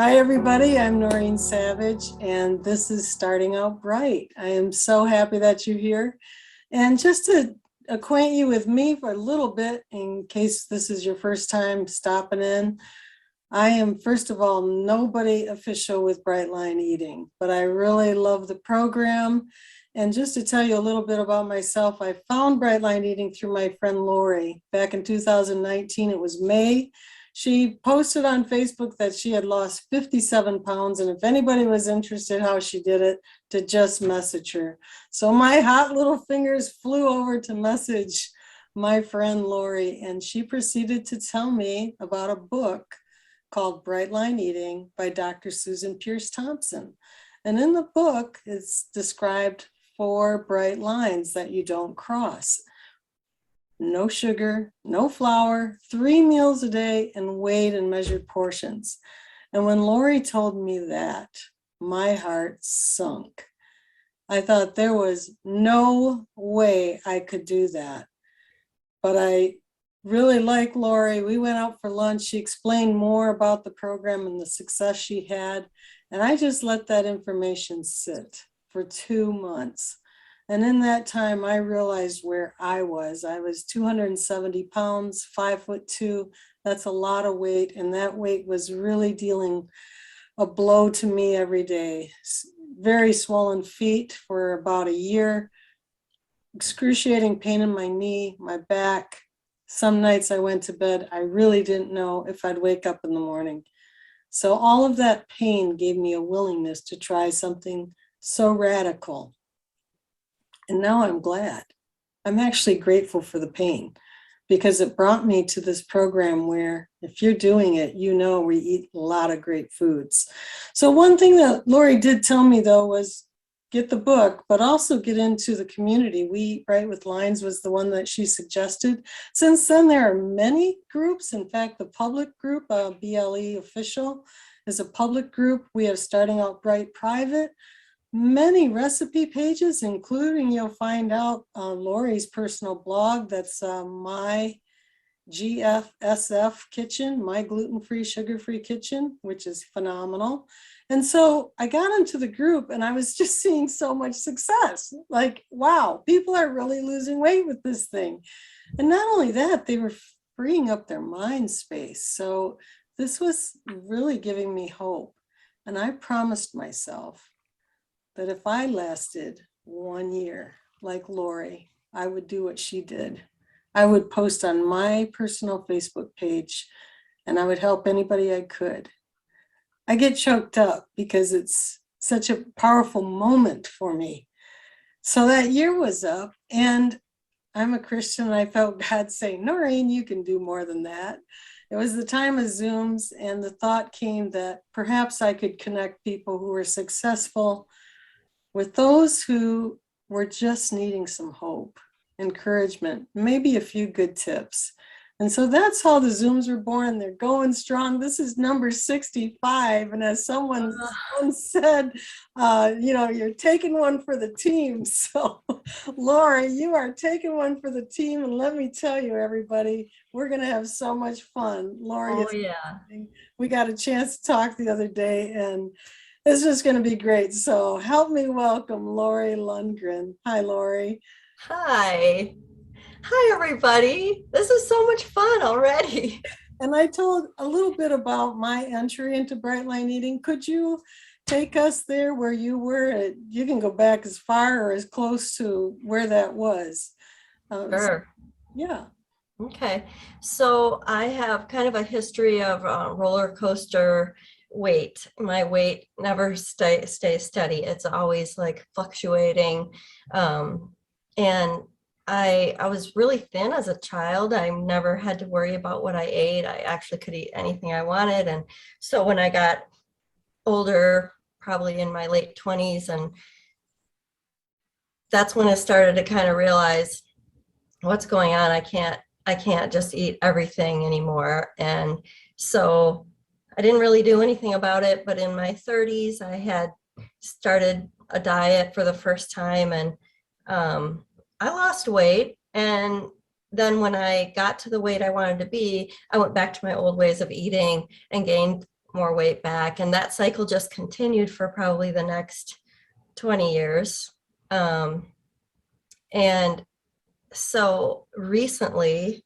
Hi, everybody. I'm Noreen Savage, and this is Starting Out Bright. I am so happy that you're here. And just to acquaint you with me for a little bit, in case this is your first time stopping in, I am, first of all, nobody official with Bright Line Eating, but I really love the program. And just to tell you a little bit about myself, I found Bright Line Eating through my friend Laurie. Back in 2019, it was May. She posted on Facebook that she had lost 57 pounds, and if anybody was interested how she did it, to just message her. So my hot little fingers flew over to message my friend Laurie, and she proceeded to tell me about a book called Bright Line Eating by Dr. Susan Pierce Thompson. And in the book, it's described 4 bright lines that you don't cross. No sugar, no flour, 3 meals a day, and weighed and measured portions. And when Laurie told me that, my heart sunk. I thought there was no way I could do that. But I really like Laurie. We went out for lunch. She explained more about the program and the success she had. And I just let that information sit for 2 months. And in that time, I realized where I was. I was 270 pounds, 5'2". That's a lot of weight. And that weight was really dealing a blow to me every day. Very swollen feet for about a year, excruciating pain in my knee, my back. Some nights I went to bed, I really didn't know if I'd wake up in the morning. So all of that pain gave me a willingness to try something so radical. And now I'm glad. I'm actually grateful for the pain because it brought me to this program where if you're doing it, you know we eat a lot of great foods. So one thing that Laurie did tell me though was get the book, but also get into the community. We Eat Right with Lines was the one that she suggested. Since then, there are many groups. In fact, the public group, BLE Official, is a public group. We have Starting Out Bright Private. Many recipe pages, including you'll find out Laurie's personal blog. That's my GFSF kitchen, my gluten-free, sugar-free kitchen, which is phenomenal. And so I got into the group and I was just seeing so much success. Like, wow, people are really losing weight with this thing. And not only that, they were freeing up their mind space. So this was really giving me hope. And I promised myself that if I lasted 1 year like Laurie, I would do what she did. I would post on my personal Facebook page and I would help anybody I could. I get choked up because it's such a powerful moment for me. So that year was up and I'm a Christian and I felt God saying, Noreen, you can do more than that. It was the time of Zooms and the thought came that perhaps I could connect people who were successful with those who were just needing some hope, encouragement, maybe a few good tips. And so that's how the Zooms were born. They're going strong. This is number 65. And as someone said, you're taking one for the team. So Laurie, you are taking one for the team. And let me tell you, everybody, we're going to have so much fun. Laurie, we got a chance to talk the other day and this is going to be great. So help me welcome Laurie Lundgren. Hi, Laurie. Hi. Hi, everybody. This is so much fun already. And I told a little bit about my entry into Bright Line Eating. Could you take us there where you were? You can go back as far or as close to where that was. Sure. Yeah. Okay. So I have kind of a history of roller coaster weight. My weight never stays steady. It's always like fluctuating. And I was really thin as a child. I never had to worry about what I ate. I actually could eat anything I wanted. And so when I got older, probably in my late 20s, and that's when I started to kind of realize what's going on. I can't just eat everything anymore. And so I didn't really do anything about it. But in my 30s, I had started a diet for the first time, and I lost weight. And then when I got to the weight I wanted to be, I went back to my old ways of eating and gained more weight back. And that cycle just continued for probably the next 20 years. And so recently,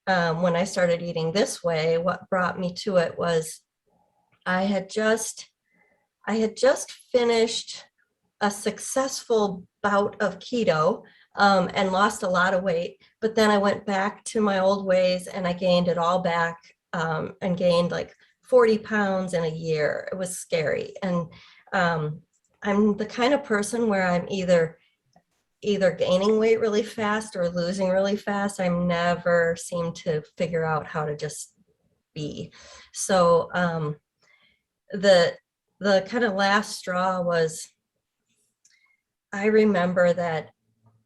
when I started eating this way, what brought me to it was I had just finished a successful bout of keto, and lost a lot of weight. But then I went back to my old ways and I gained it all back, and gained like 40 pounds in a year. It was scary. And I'm the kind of person where I'm either gaining weight really fast or losing really fast. I never seem to figure out how to just be. So the kind of last straw was, I remember that,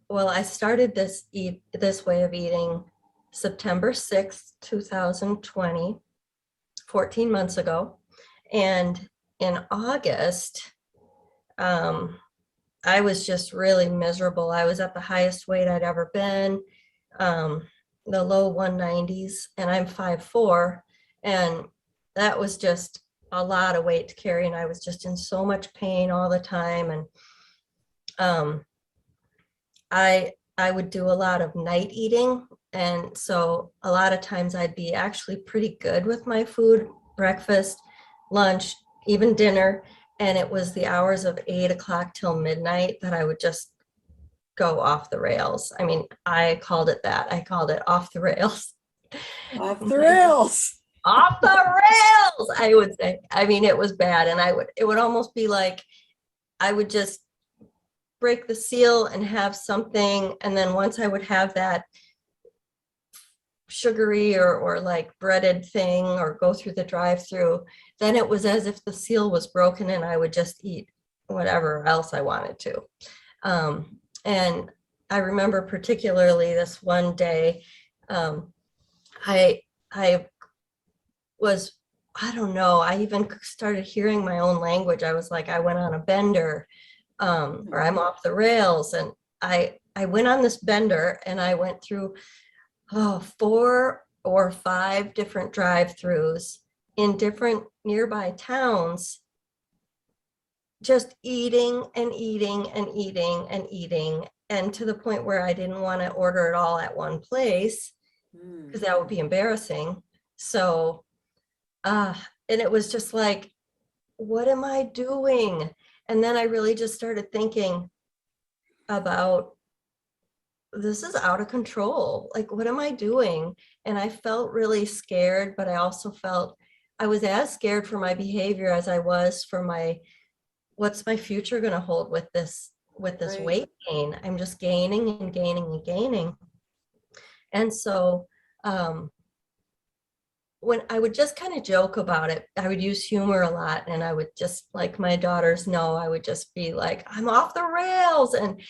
well, I started this way of eating September 6th, 2020, 14 months ago. And in August, I was just really miserable. I was at the highest weight I'd ever been, the low 190s, and I'm 5'4", and that was just a lot of weight to carry. And I was just in so much pain all the time. And I would do a lot of night eating. And so a lot of times I'd be actually pretty good with my food, breakfast, lunch, even dinner. And it was the hours of 8 o'clock till midnight that I would just go off the rails. I mean, I called it that. I called it off the rails. Off the rails. Off the rails, I would say. I mean, it was bad. And it would almost be like I would just break the seal and have something. And then once I would have that sugary or like breaded thing or go through the drive-through, then it was as if the seal was broken and I would just eat whatever else I wanted to. And I remember particularly this one day, I was, I don't know, I even started hearing my own language. I was like, I went on a bender, or I'm off the rails. And I went on this bender and I went through 4 or 5 different drive-throughs in different nearby towns, just eating and eating and eating and eating, and to the point where I didn't want to order it all at one place because that would be embarrassing. So, and it was just like, what am I doing? And then I really just started thinking about, this is out of control. Like, what am I doing? And I felt really scared, but I also felt I was as scared for my behavior as I was for what's my future going to hold with this right. Weight gain. I'm just gaining and gaining and gaining. And so when I would just kind of joke about it, I would use humor a lot, and I would just, like my daughters know, I would just be like, I'm off the rails. And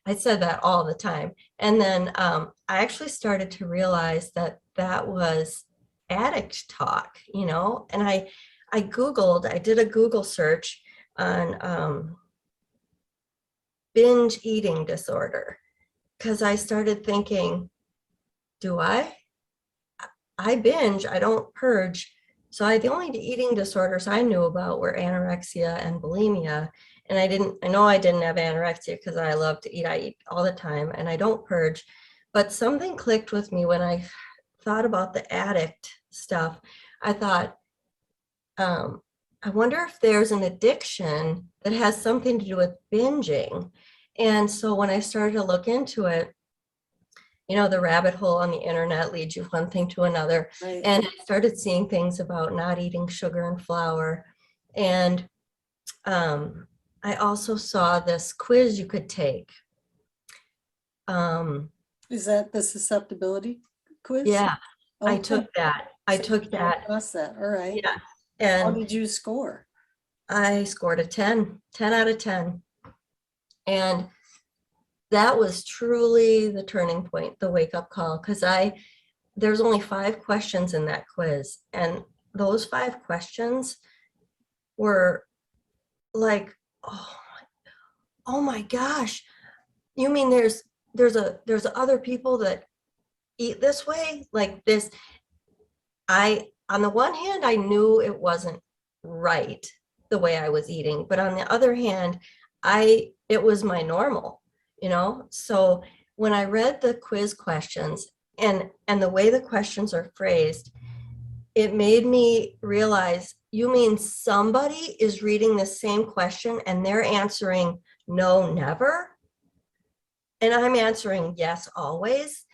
I said that all the time. And then I actually started to realize that that was addict talk, and I did a Google search on binge eating disorder, because I started thinking, do I binge, I don't purge. So the only eating disorders I knew about were anorexia and bulimia. And I know I didn't have anorexia because I love to eat. I eat all the time and I don't purge. But something clicked with me when I thought about the addict stuff. I thought, I wonder if there's an addiction that has something to do with binging. And so when I started to look into it, the rabbit hole on the internet leads you one thing to another. Right. And I started seeing things about not eating sugar and flour. And I also saw this quiz you could take. Is that the susceptibility quiz? Yeah, okay. I took that. I took that. All right. Yeah. And how did you score? I scored a 10 out of 10. And that was truly the turning point, the wake-up call, because there's only 5 questions in that quiz. And those 5 questions were like, oh my gosh, you mean there's other people that eat this way? Like this, I on the one hand, I knew it wasn't right the way I was eating, but on the other hand, it was my normal, you know? So when I read the quiz questions and the way the questions are phrased, it made me realize, you mean somebody is reading the same question and they're answering no, never? And I'm answering yes, always.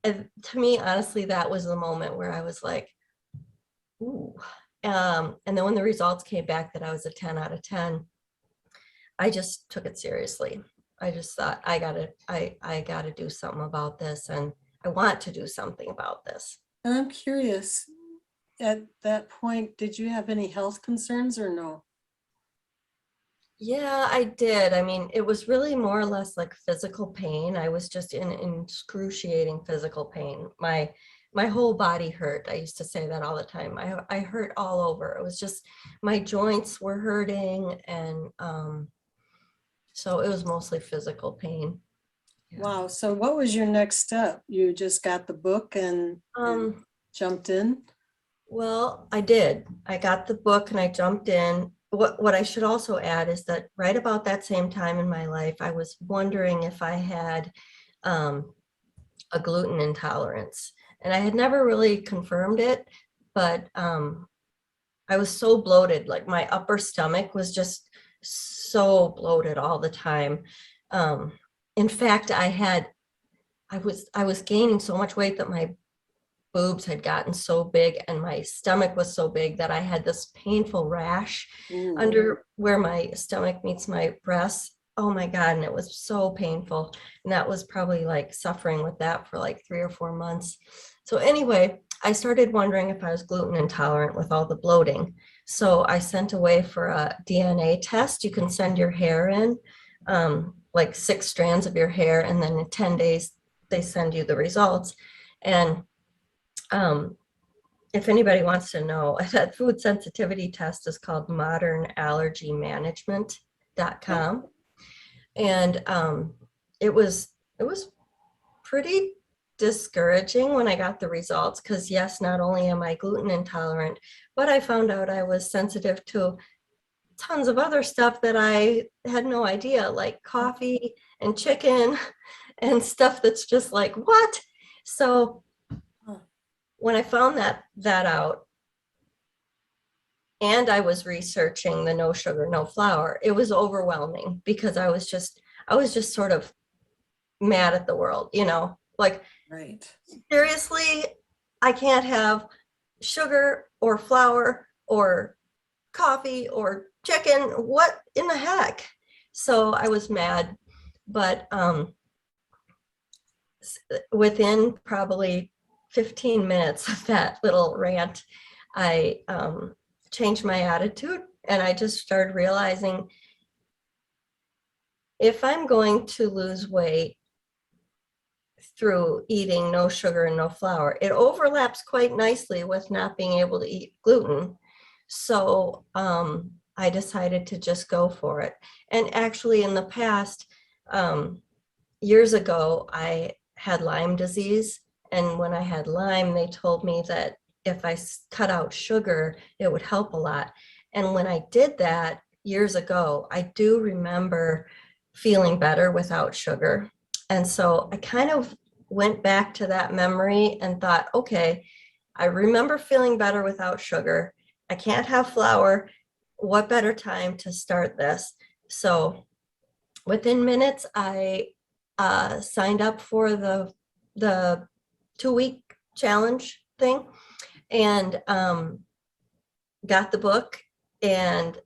And to me, honestly, that was the moment where I was like, ooh. And then when the results came back that I was a 10 out of 10, I just took it seriously. I just thought, I gotta do something about this, and I want to do something about this. And I'm curious, at that point, did you have any health concerns or no? Yeah, I did. I mean, it was really more or less like physical pain. I was just in excruciating physical pain. My whole body hurt. I used to say that all the time. I hurt all over. It was just my joints were hurting, and so it was mostly physical pain. Yeah. Wow. So what was your next step? You just got the book and jumped in? Well, I did. I got the book and I jumped in. What I should also add is that right about that same time in my life, I was wondering if I had a gluten intolerance. And I had never really confirmed it, but I was so bloated, like my upper stomach was just so bloated all the time. In fact, I was gaining so much weight that my boobs had gotten so big and my stomach was so big that I had this painful rash under where my stomach meets my breasts. Oh my God. And it was so painful. And that was probably like suffering with that for like 3 or 4 months. So anyway, I started wondering if I was gluten intolerant with all the bloating. So I sent away for a DNA test. You can send your hair in, like 6 strands of your hair, and then in 10 days, they send you the results. And if anybody wants to know, that food sensitivity test is called modernallergymanagement.com. And it was pretty discouraging when I got the results, because yes, not only am I gluten intolerant, but I found out I was sensitive to tons of other stuff that I had no idea, like coffee and chicken and stuff that's just like, what? So when I found that out, and I was researching the no sugar, no flour, it was overwhelming, because I was just sort of mad at the world, you know, like, Right. seriously, I can't have sugar or flour or coffee or chicken. What in the heck? So I was mad, but within probably 15 minutes of that little rant, I changed my attitude, and I just started realizing, if I'm going to lose weight through eating no sugar and no flour, it overlaps quite nicely with not being able to eat gluten. So I decided to just go for it. And actually, in the past, years ago, I had Lyme disease. And when I had Lyme, they told me that if I cut out sugar, it would help a lot. And when I did that years ago, I do remember feeling better without sugar. And so I kind of went back to that memory and thought, okay, I remember feeling better without sugar. I can't have flour. What better time to start this? So within minutes, I signed up for the 2-week challenge thing, and got the book, and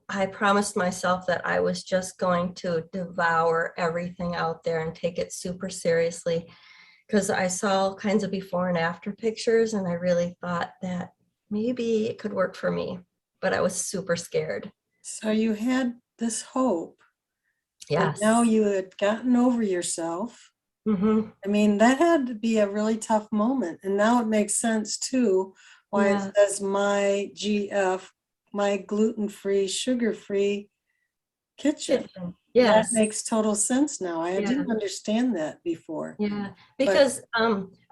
I promised myself that I was just going to devour everything out there and take it super seriously, because I saw all kinds of before and after pictures, and I really thought that maybe it could work for me, but I was super scared. So you had this hope, but Yes. now you had gotten over yourself. Mm-hmm. I mean, that had to be a really tough moment. And now it makes sense too, why Yeah. it says my GF, my gluten-free, sugar-free kitchen. That Yes. makes total sense now. I Yeah. didn't understand that before. Yeah, because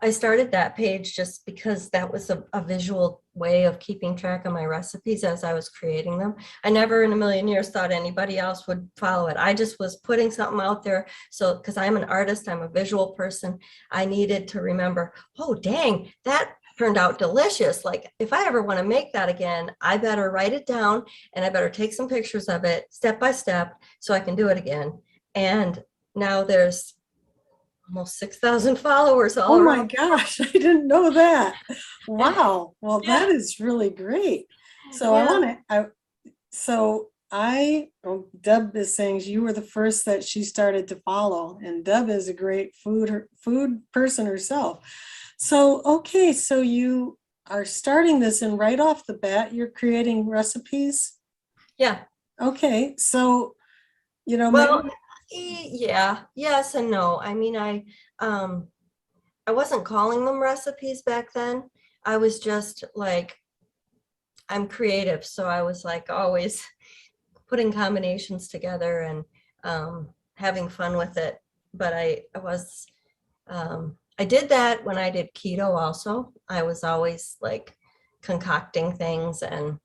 I started that page just because that was a visual way of keeping track of my recipes as I was creating them. I never in a million years thought anybody else would follow it. I just was putting something out there. So, because I'm an artist, I'm a visual person, I needed to remember, oh, dang, that turned out delicious. Like if I ever want to make that again, I better write it down and I better take some pictures of it step by step so I can do it again. And now there's almost 6,000 followers all Oh my around. gosh, I didn't know that. And Wow. Well, that yeah, is really great. So I yeah, want to, oh, Deb is saying you were the first that she started to follow, and Deb is a great food person herself. So, okay, so you are starting this, and right off the bat, you're creating recipes. yeah. Okay, so, Well, maybe, yeah, yes and no. I mean, I wasn't calling them recipes back then. I was just like, I'm creative. So I was like always putting combinations together and having fun with it. But I did that when I did keto also. I was always like concocting things. And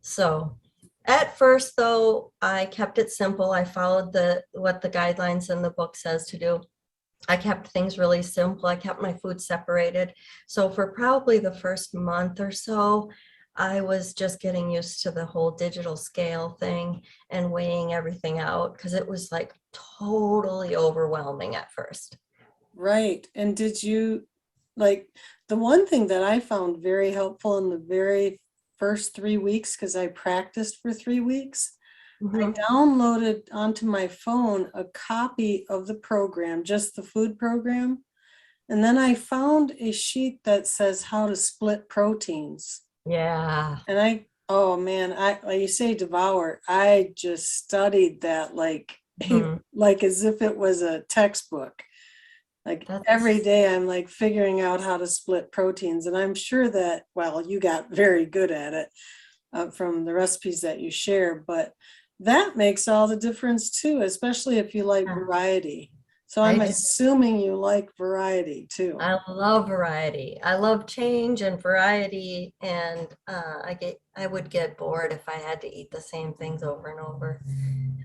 so at first though, I kept it simple. I followed what the guidelines in the book says to do. I kept things really simple. I kept my food separated. So for probably the first month or so, I was just getting used to the whole digital scale thing and weighing everything out because it was like totally overwhelming at first. right. And did you, like, the one thing that I found very helpful in the very first 3 weeks, because I practiced for 3 weeks, I Mhm. downloaded onto my phone a copy of the program, just the food program. And then I found a sheet that says how to split proteins. Yeah. And oh man, like you say, devour. I just studied that like, Mhm. like as if it was a textbook. Like every That's day I'm like figuring out how to split proteins. And I'm sure that, well, you got very good at it from the recipes that you share, but that makes all the difference too, especially if you like yeah, variety. So I I'm do. assuming you like variety too. I love variety. I love change and variety, and I would get bored if I had to eat the same things over and over.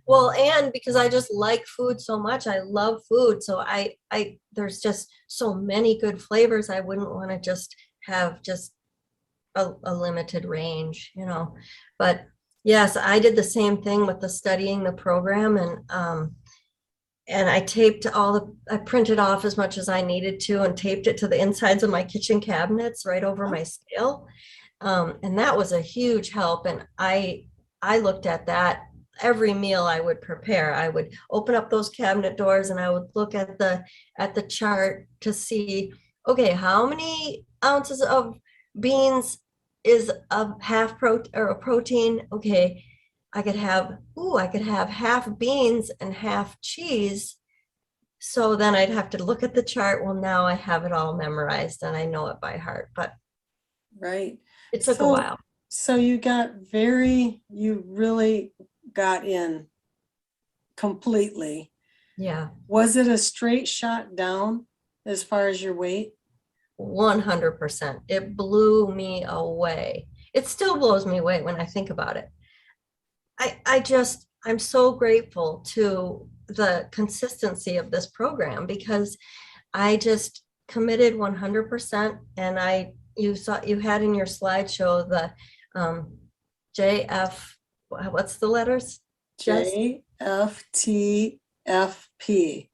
Well, and because I just like food so much, I love food. So there's just so many good flavors. I wouldn't want to just have just a limited range, you know. But yes, I did the same thing with the studying the program, and I taped I printed off as much as I needed to and taped it to the insides of my kitchen cabinets right over my scale. And that was a huge help. And I looked at that every meal I would prepare. I would open up those cabinet doors and I would look at the chart to see, okay, how many ounces of beans is a half protein or a protein? Okay, I could have half beans and half cheese. So then I'd have to look at the chart. Well, now I have it all memorized and I know it by heart, but Right. it took a So, while. so you really got in completely. Yeah, Was it a straight shot down as far as your weight? 100%. It blew me away. It still blows me away when I think about it. I'm so grateful to the consistency of this program because I just committed 100%. And you had in your slideshow the JF, what's the letters? Just JFTFP.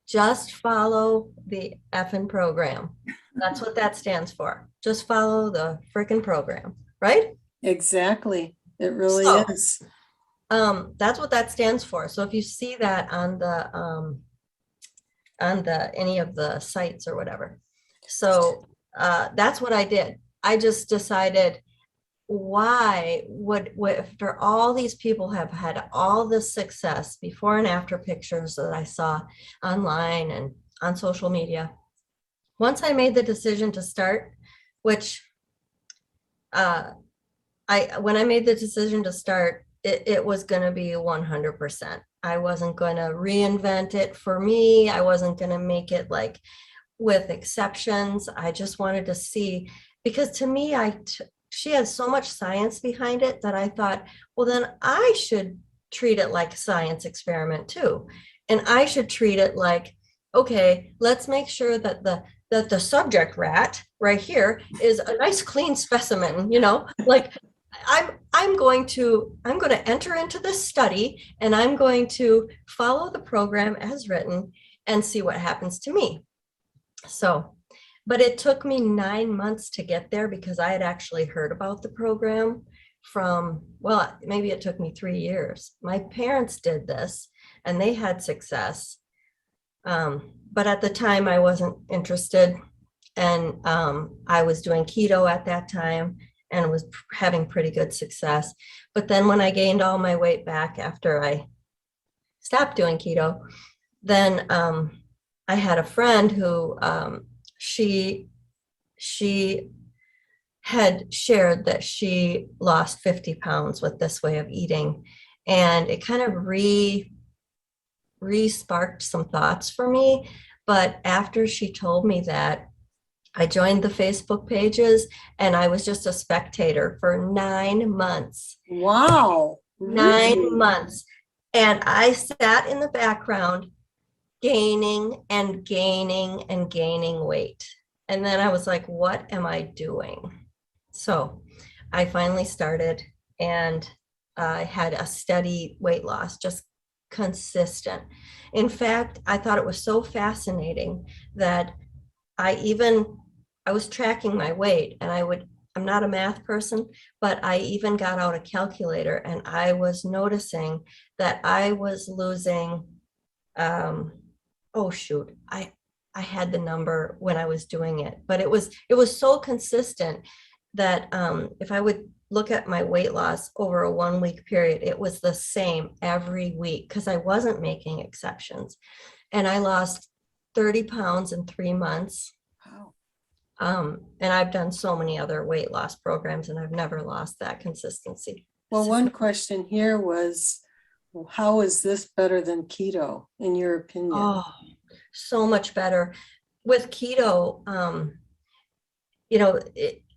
just follow the effing program. That's what that stands for. Just follow the freaking program, right? Exactly. It really So is. that's what that stands for. So if you see that on the any of the sites or whatever. So that's what I did. I just decided why would after all these people have had all this success before and after pictures that I saw online and on social media. Once I made the decision to start, which uh, when I made the decision to start, it was going to be 100%. I wasn't going to reinvent it for me. I wasn't going to make it like with exceptions. I just wanted to see, because to me, she had so much science behind it that I thought, well, then I should treat it like a science experiment too. And I should treat it like, okay, let's make sure that the subject rat right here is a nice clean specimen, like I'm going to enter into this study and I'm going to follow the program as written and see what happens to me. So, but it took me 9 months to get there because I had actually heard about the program from, well, maybe it took me 3 years. My parents did this and they had success. But at the time I wasn't interested, and I was doing keto at that time and was having pretty good success. But then when I gained all my weight back after I stopped doing keto, then I had a friend who she had shared that she lost 50 pounds with this way of eating. And it kind of re-sparked some thoughts for me. But after she told me that, I joined the Facebook pages and I was just a spectator for 9 months. Wow. 9 months. And I sat in the background gaining and gaining and gaining weight. And then I was like, what am I doing? So I finally started, and I had a steady weight loss, just consistent. In fact, I thought it was so fascinating that I was tracking my weight, and I'm not a math person, but I even got out a calculator and I was noticing that I was losing, oh shoot, I had the number when I was doing it, but it was so consistent that if I would look at my weight loss over a 1 week period, it was the same every week because I wasn't making exceptions. And I lost 30 pounds in 3 months. Wow. And I've done so many other weight loss programs and I've never lost that consistency. Well, one question here was, how is this better than keto, in your opinion? Oh, so much better. With keto,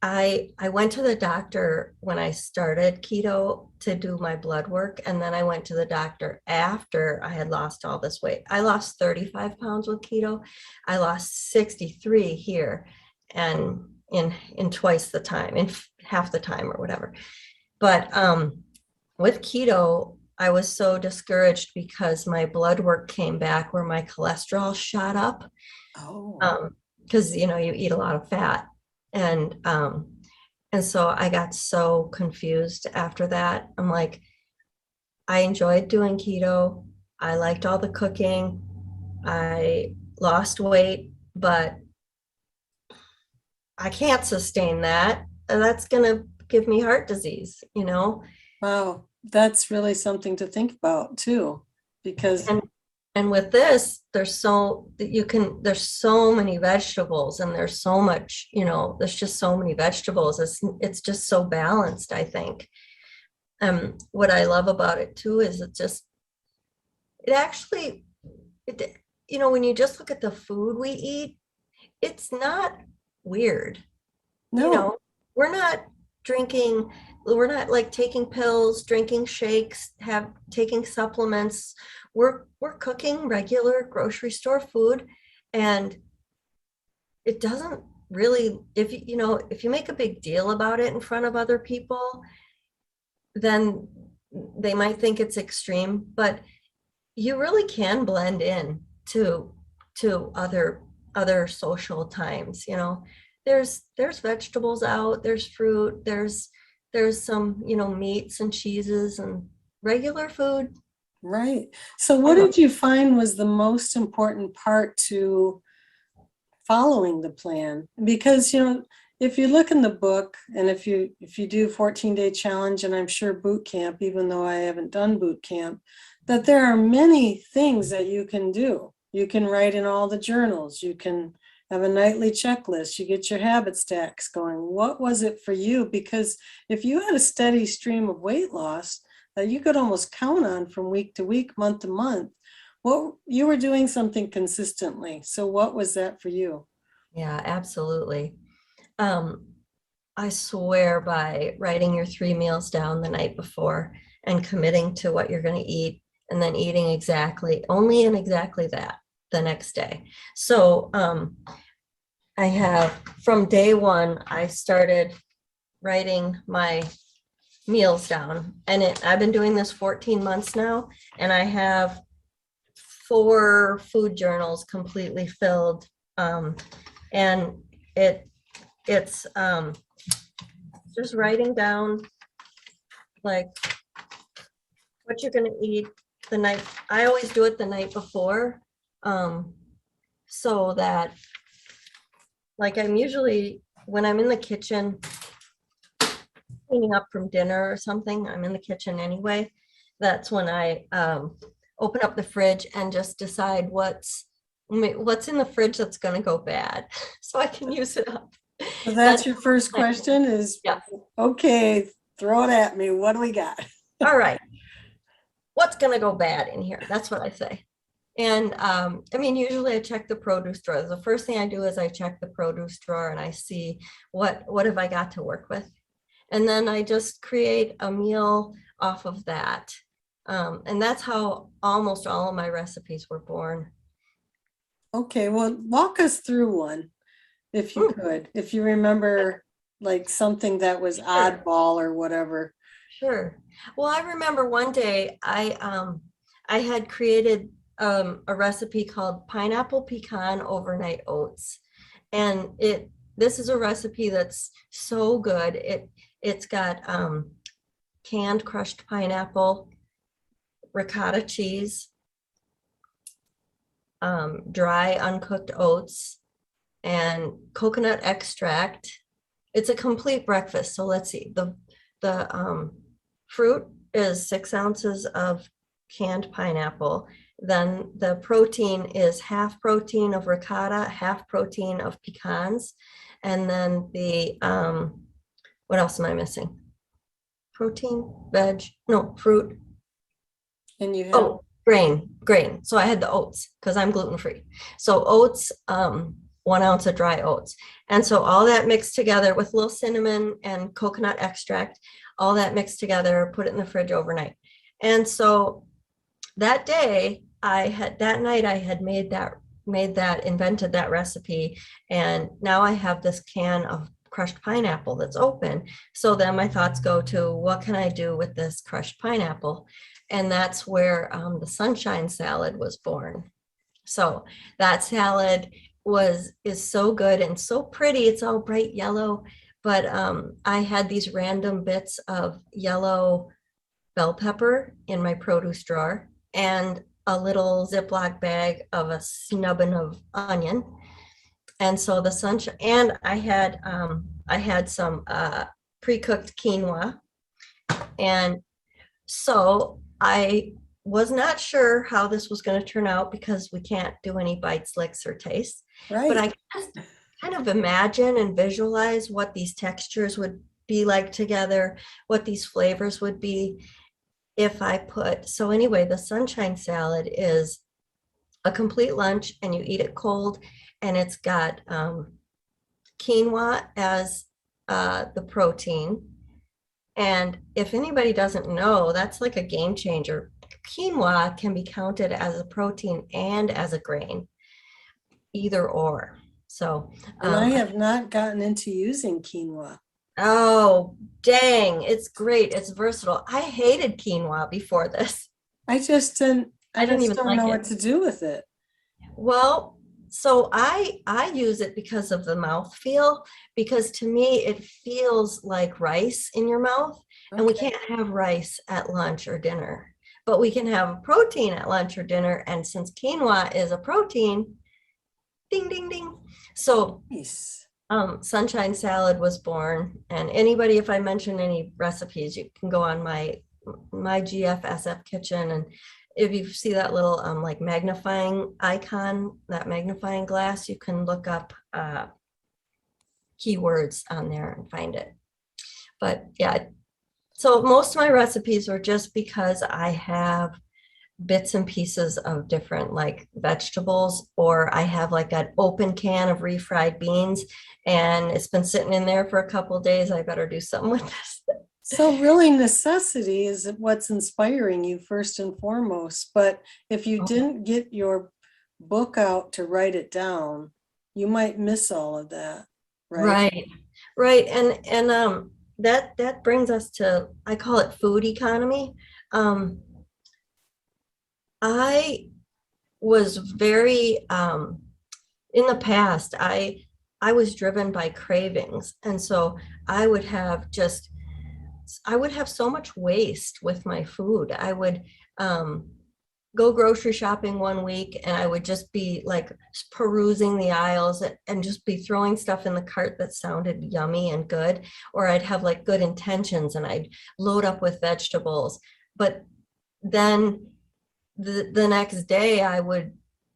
I went to the doctor when I started keto to do my blood work. And then I went to the doctor after I had lost all this weight. I lost 35 pounds with keto. I lost 63 here, and in twice the time, in half the time or whatever. But with keto, I was so discouraged because my blood work came back where my cholesterol shot up. Oh. Because you eat a lot of fat. And so I got so confused after that. I'm like, I enjoyed doing keto. I liked all the cooking. I lost weight, but I can't sustain that. And that's going to give me heart disease, Wow. That's really something to think about too, because And with this, there's so many vegetables, and there's so much, there's just so many vegetables. It's just so balanced, I think. What I love about it too is when you just look at the food we eat, it's not weird. no. We're not like taking pills, drinking shakes, taking supplements. We're cooking regular grocery store food, and it doesn't really, if you make a big deal about it in front of other people, then they might think it's extreme, but you really can blend in to other social times. There's vegetables out, there's fruit, there's some meats and cheeses and regular food. Right. So what did you find was the most important part to following the plan? Because, if you look in the book, and if you do 14-day challenge, and I'm sure boot camp, even though I haven't done boot camp, that there are many things that you can do. You can write in all the journals. You can have a nightly checklist. You get your habit stacks going. What was it for you? Because if you had a steady stream of weight loss, that you could almost count on from week to week, month to month. What you were doing something consistently. So what was that for you? Yeah, absolutely. I swear by writing your 3 meals down the night before and committing to what you're going to eat and then eating only and exactly that the next day. So I have from day one, I started writing my meals down, and I've been doing this 14 months now, and I have 4 food journals completely filled. And it's just writing down like what you're gonna eat the night. I always do it the night before, so that like I'm usually when I'm in the kitchen cleaning up from dinner or something, I'm in the kitchen anyway. That's when I open up the fridge and just decide what's in the fridge that's gonna go bad, so I can use it up. So that's your first question is, Yeah. okay, throw it at me. What do we got? All right. What's going to go bad in here? That's what I say. And I mean, usually I check the produce drawer. The first thing I do is I check the produce drawer and I see what have I got to work with. And then I just create a meal off of that. And that's how almost all of my recipes were born. Okay, well, walk us through one, if you could, if you remember like something that was oddball or whatever. Sure. Well, I remember one day I had created a recipe called pineapple pecan overnight oats, and this is a recipe that's so good. It's got canned crushed pineapple, ricotta cheese, dry uncooked oats, and coconut extract. It's a complete breakfast. So let's see. The fruit is 6 ounces of canned pineapple. Then the protein is half protein of ricotta, half protein of pecans. And then the, what else am I missing? Protein, veg, no, fruit. And you have, Oh, grain. So I had the oats because I'm gluten-free. So oats, 1 ounce of dry oats. And so all that mixed together with a little cinnamon and coconut extract, all that mixed together, put it in the fridge overnight. And so that day that night I had invented that recipe. And now I have this can of crushed pineapple that's open. So then my thoughts go to what can I do with this crushed pineapple? And that's where the sunshine salad was born. So that salad is so good and so pretty. It's all bright yellow, but I had these random bits of yellow bell pepper in my produce drawer and a little Ziploc bag of a snubbin of onion. And so the sunshine, and I had some pre-cooked quinoa. And so I was not sure how this was going to turn out because we can't do any bites, licks, or tastes. right. But I just kind of imagine and visualize what these textures would be like together, what these flavors would be if I so anyway, the sunshine salad is a complete lunch and you eat it cold, and it's got quinoa as the protein. And if anybody doesn't know, that's like a game changer. Quinoa can be counted as a protein and as a grain, either or. So, and I have not gotten into using quinoa. Oh, dang. It's great. It's versatile. I hated quinoa before this. I just don't like know it. what to do with it. Well, so I use it because of the mouthfeel, because to me it feels like rice in your mouth, and we can't have rice at lunch or dinner, but we can have protein at lunch or dinner. And since quinoa is a protein, ding, ding, ding. So Nice. Sunshine salad was born. And anybody, if I mention any recipes, you can go on my GFSF kitchen, and if you see that little like magnifying icon, that magnifying glass, you can look up keywords on there and find it. But yeah, So most of my recipes are just because I have bits and pieces of different like vegetables, or I have like an open can of refried beans and it's been sitting in there for a couple of days. I better do something with this. So really necessity is what's inspiring you first and foremost. But if you didn't get your book out to write it down, you might miss all of that, right? Right, right. And that brings us to, I call it food economy. Um, I was very in the past, I was driven by cravings. And so I would have just I would have so much waste with my food. I would um go grocery shopping one week and I would just be like perusing the aisles and just be throwing stuff in the cart that sounded yummy and good, or I'd have like good intentions and I'd load up with vegetables. But then the next day I would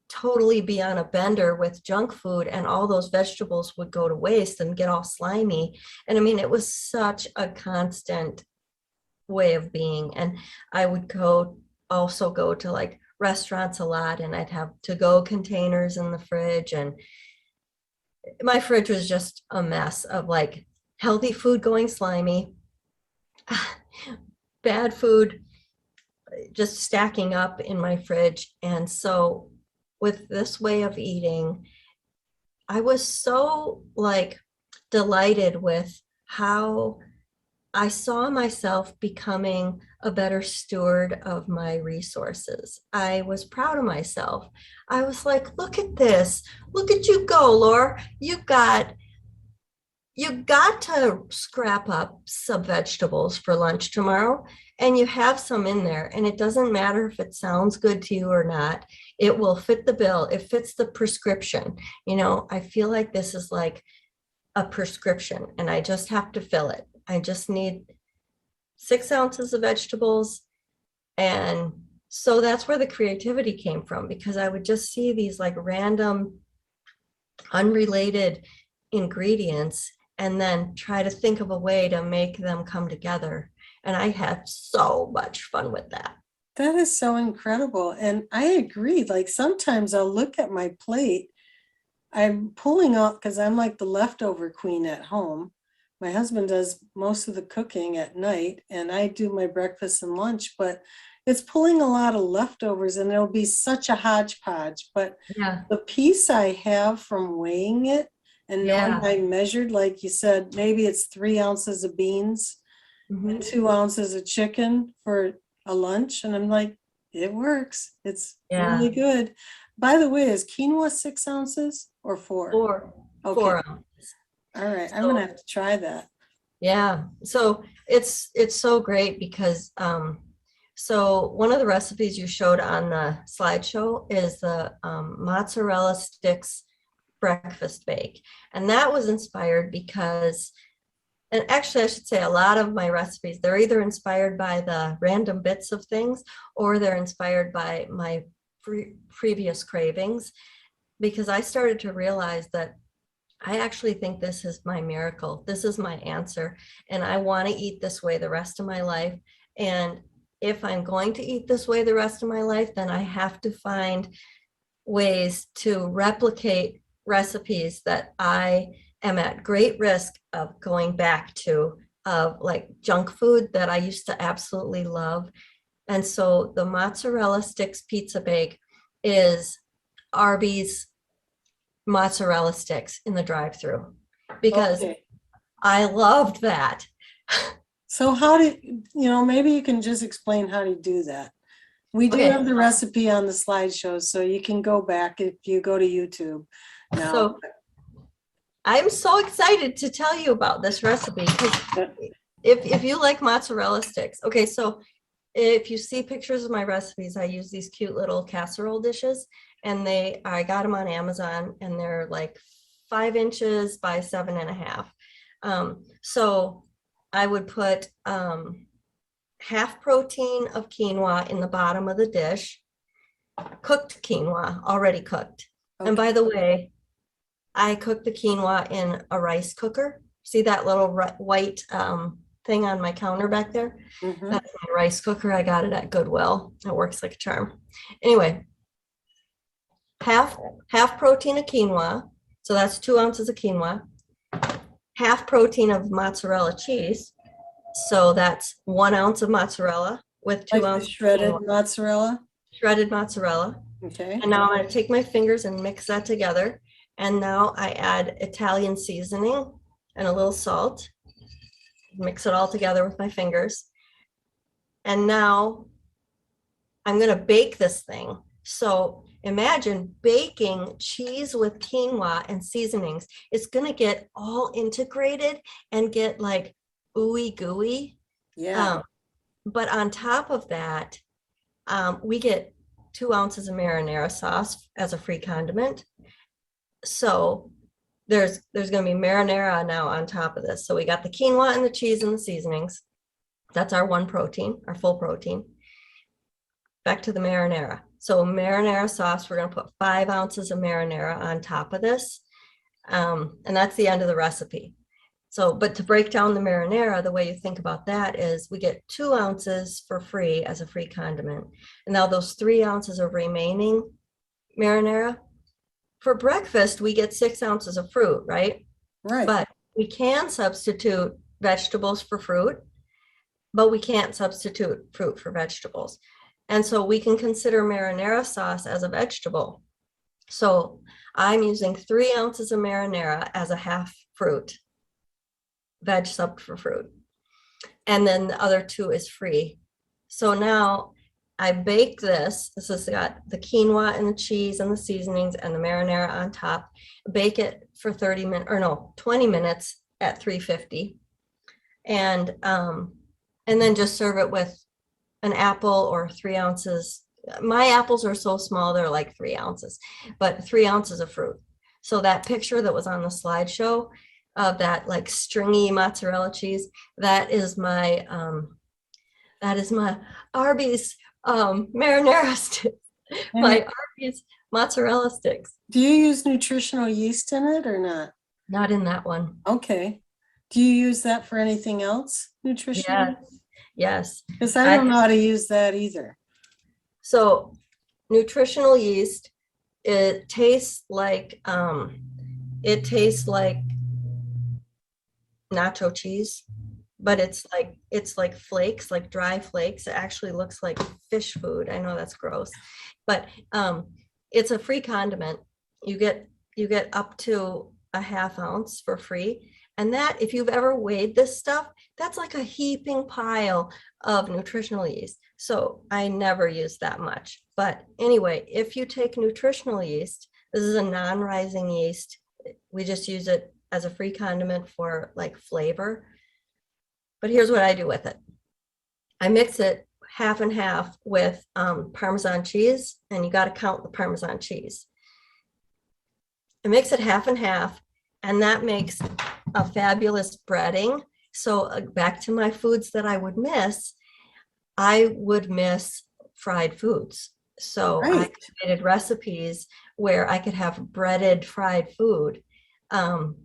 totally be on a bender with junk food and all those vegetables would go to waste and get all slimy. And I mean, it was such a constant way of being. And I would also go to like restaurants a lot and I'd have to go containers in the fridge. And my fridge was just a mess of like healthy food going slimy, bad food just stacking up in my fridge. And so with this way of eating, I was so like delighted with how I saw myself becoming a better steward of my resources. I was proud of myself. I was like, look at this. Look at you go, Laura. You got to scrap up some vegetables for lunch tomorrow and you have some in there, and it doesn't matter if it sounds good to you or not. It will fit the bill. It fits the prescription. I feel like this is like a prescription and I just have to fill it. I just need 6 ounces of vegetables. And so that's where the creativity came from, because I would just see these like random unrelated ingredients and then try to think of a way to make them come together. And I had so much fun with that. That is so incredible. And I agree. Like sometimes I'll look at my plate. I'm pulling out because I'm like the leftover queen at home. My husband does most of the cooking at night, and I do my breakfast and lunch, but it's pulling a lot of leftovers and it'll be such a hodgepodge. But Yeah. the piece I have from weighing it and knowing Yeah. I measured, like you said, maybe it's 3 ounces of beans and Mhm. 2 ounces of chicken for a lunch. And I'm like, it works. It's really Yeah. good. By the way, is quinoa 6 ounces or four? Four, Okay. 4 ounces. All right. I'm gonna So have to try that. yeah, so it's so great because so one of the recipes you showed on the slideshow is the mozzarella sticks breakfast bake. And that was inspired because, and actually I should say a lot of my recipes, they're either inspired by the random bits of things or they're inspired by my previous cravings, because I started to realize that I actually think this is my miracle. This is my answer. And I want to eat this way the rest of my life. And if I'm going to eat this way the rest of my life, then I have to find ways to replicate recipes that I am at great risk of going back to, of like junk food that I used to absolutely love. And so the mozzarella sticks pizza bake is Arby's mozzarella sticks in the drive-through, because Okay. I loved that. So how do maybe you can just explain how to do that. We do Okay, have the recipe on the slideshow, so you can go back if you go to YouTube now. so I'm so excited to tell you about this recipe because if you like mozzarella sticks, okay, so if you see pictures of my recipes, I use these cute little casserole dishes, and I got them on Amazon, and they're like 5 inches by 7.5. So I would put half protein of quinoa in the bottom of the dish, cooked quinoa, already cooked. And by the way, I cook the quinoa in a rice cooker. See that little white thing on my counter back there. Mhm. That's my rice cooker. I got it at Goodwill. It works like a charm. Anyway, half protein of quinoa. So that's 2 ounces of quinoa. Half protein of mozzarella cheese. So that's 1 ounce of mozzarella with 2 Like the ounces of shredded quinoa, mozzarella. shredded mozzarella. Okay. And now I'm going to take my fingers and mix that together. And now I add Italian seasoning and a little salt. Mix it all together with my fingers. And now I'm going to bake this thing. So imagine baking cheese with quinoa and seasonings. It's going to get all integrated and get like ooey gooey. Yeah. But on top of that, we get 2 ounces of marinara sauce as a free condiment. So there's going to be marinara now on top of this. So we got the quinoa and the cheese and the seasonings. That's our one protein, our full protein. Back to the marinara. So marinara sauce, we're going to put 5 ounces of marinara on top of this. And that's the end of the recipe. So, but to break down the marinara, the way you think about that is we get 2 ounces for free as a free condiment. And now those 3 ounces of remaining marinara, for breakfast, we get 6 ounces of fruit, right? Right. But we can substitute vegetables for fruit, but we can't substitute fruit for vegetables. And so we can consider marinara sauce as a vegetable. So I'm using 3 ounces of marinara as a half fruit, veg sub for fruit. And then the other 2 is free. So now I bake this. This has got the quinoa and the cheese and the seasonings and the marinara on top. Bake it for 20 minutes at 350. And then just serve it with an apple or 3 ounces. My apples are so small, they're like 3 ounces, but 3 ounces of fruit. So that picture that was on the slideshow of that like stringy mozzarella cheese, that is my Arby's marinara stick, my Arby's mozzarella sticks. Do you use nutritional yeast in it or not? Not in that one. Okay. Do you use that for anything else? Nutritional? Yes. Because I don't know how to use that either. So nutritional yeast, it tastes like nacho cheese, but it's like flakes, like dry flakes. It actually looks like fish food. I know that's gross, but it's a free condiment. You get up to a half ounce for free. And that, if you've ever weighed this stuff, that's like a heaping pile of nutritional yeast. So I never use that much. But anyway, if you take nutritional yeast, this is a non-rising yeast. We just use it as a free condiment for like flavor. But here's what I do with it. I mix it half and half with Parmesan cheese, and you got to count the Parmesan cheese. I mix it half and half, and that makes a fabulous breading. So back to my foods that I would miss fried foods. So I created recipes where I could have breaded fried food. And,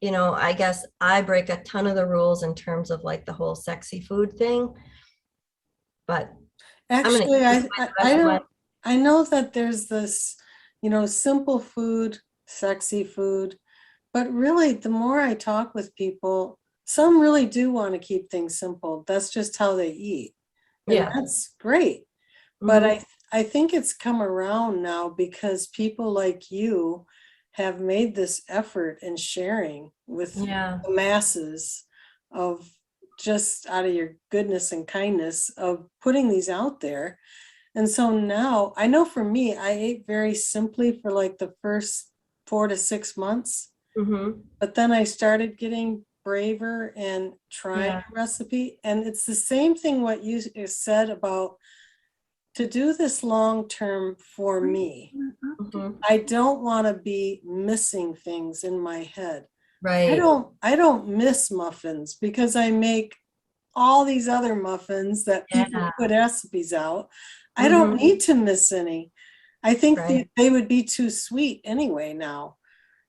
you know, I guess I break a ton of the rules in terms of like the whole sexy food thing. But actually, I know that there's this, you know, simple food, sexy food, but really the more I talk with people, some really do want to keep things simple. That's just how they eat. And that's great. But I think it's come around now because people like you have made this effort in sharing with the masses of just out of your goodness and kindness of putting these out there. And so now I know for me, I ate very simply for like the first 4 to 6 months. But then I started getting braver and trying a recipe. And it's the same thing what you said about to do this long term for me. I don't want to be missing things in my head. Right. I don't miss muffins because I make all these other muffins that people put recipes out. I don't need to miss any. I think they would be too sweet anyway now.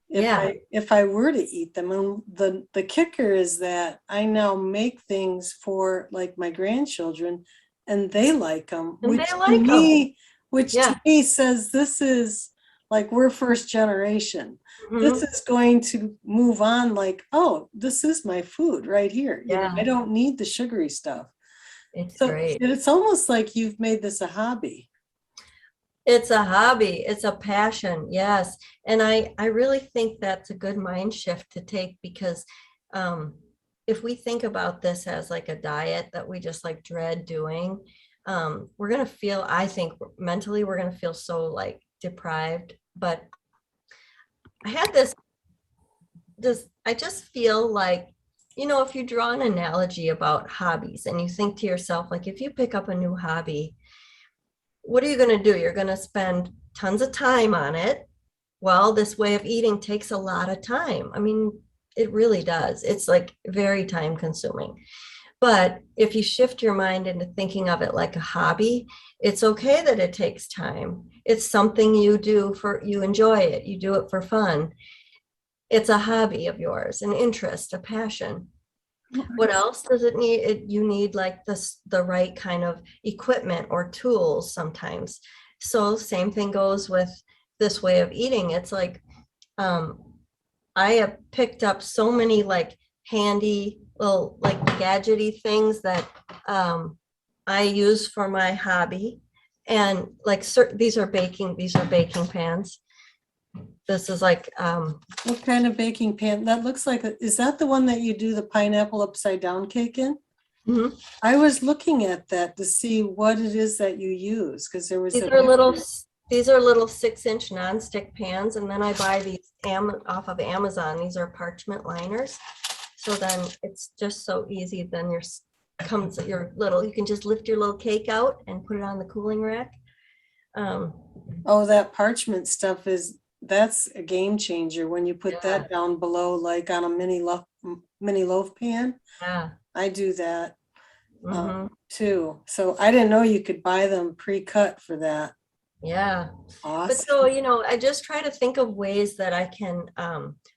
Yeah. if I were to eat them. And the kicker is that I now make things for like my grandchildren and they like them, And they like them. which Yeah. to me says this is like we're first generation. This Mhm. is going to move on like, oh, this is my food right here. You know, I Yeah. don't need the sugary stuff. It's So great. it's almost like you've made this a hobby. It's a hobby. It's a passion. Yes. And I really think that's a good mind shift to take because um, if we think about this as like a diet that we just like dread doing, we're going to feel, I think mentally, we're going to feel so like deprived. But I had I just feel like, if you draw an analogy about hobbies and you think to yourself, like if you pick up a new hobby, what are you going to do? You're going to spend tons of time on it. Well, this way of eating takes a lot of time. I mean, it really does. It's like very time consuming. But if you shift your mind into thinking of it like a hobby, it's okay that it takes time. It's something you do you enjoy it, you do it for fun. It's a hobby of yours, an interest, a passion. What else does it need? You need like the right kind of equipment or tools sometimes. So same thing goes with this way of eating. It's like um, I have picked up so many like handy little like gadgety things that I use for my hobby. And like these are baking pans. This is like What kind of baking pan? That looks like, is that the one that you do the pineapple upside down cake in? mhm. I was looking at that to see what it is that you use, because there was These a are little, picture. these are little 6-inch nonstick pans, and then I buy these off of Amazon. These are parchment liners. So then it's just so easy. Then you can just lift your little cake out and put it on the cooling rack. Um, Oh, that parchment stuff that's a game changer when you put yeah, that down below, like on a mini loaf pan. yeah. I do that Hmm. too. So I didn't know you could buy them pre-cut for that. Yeah. But so, Awesome. I just try to think of ways that I can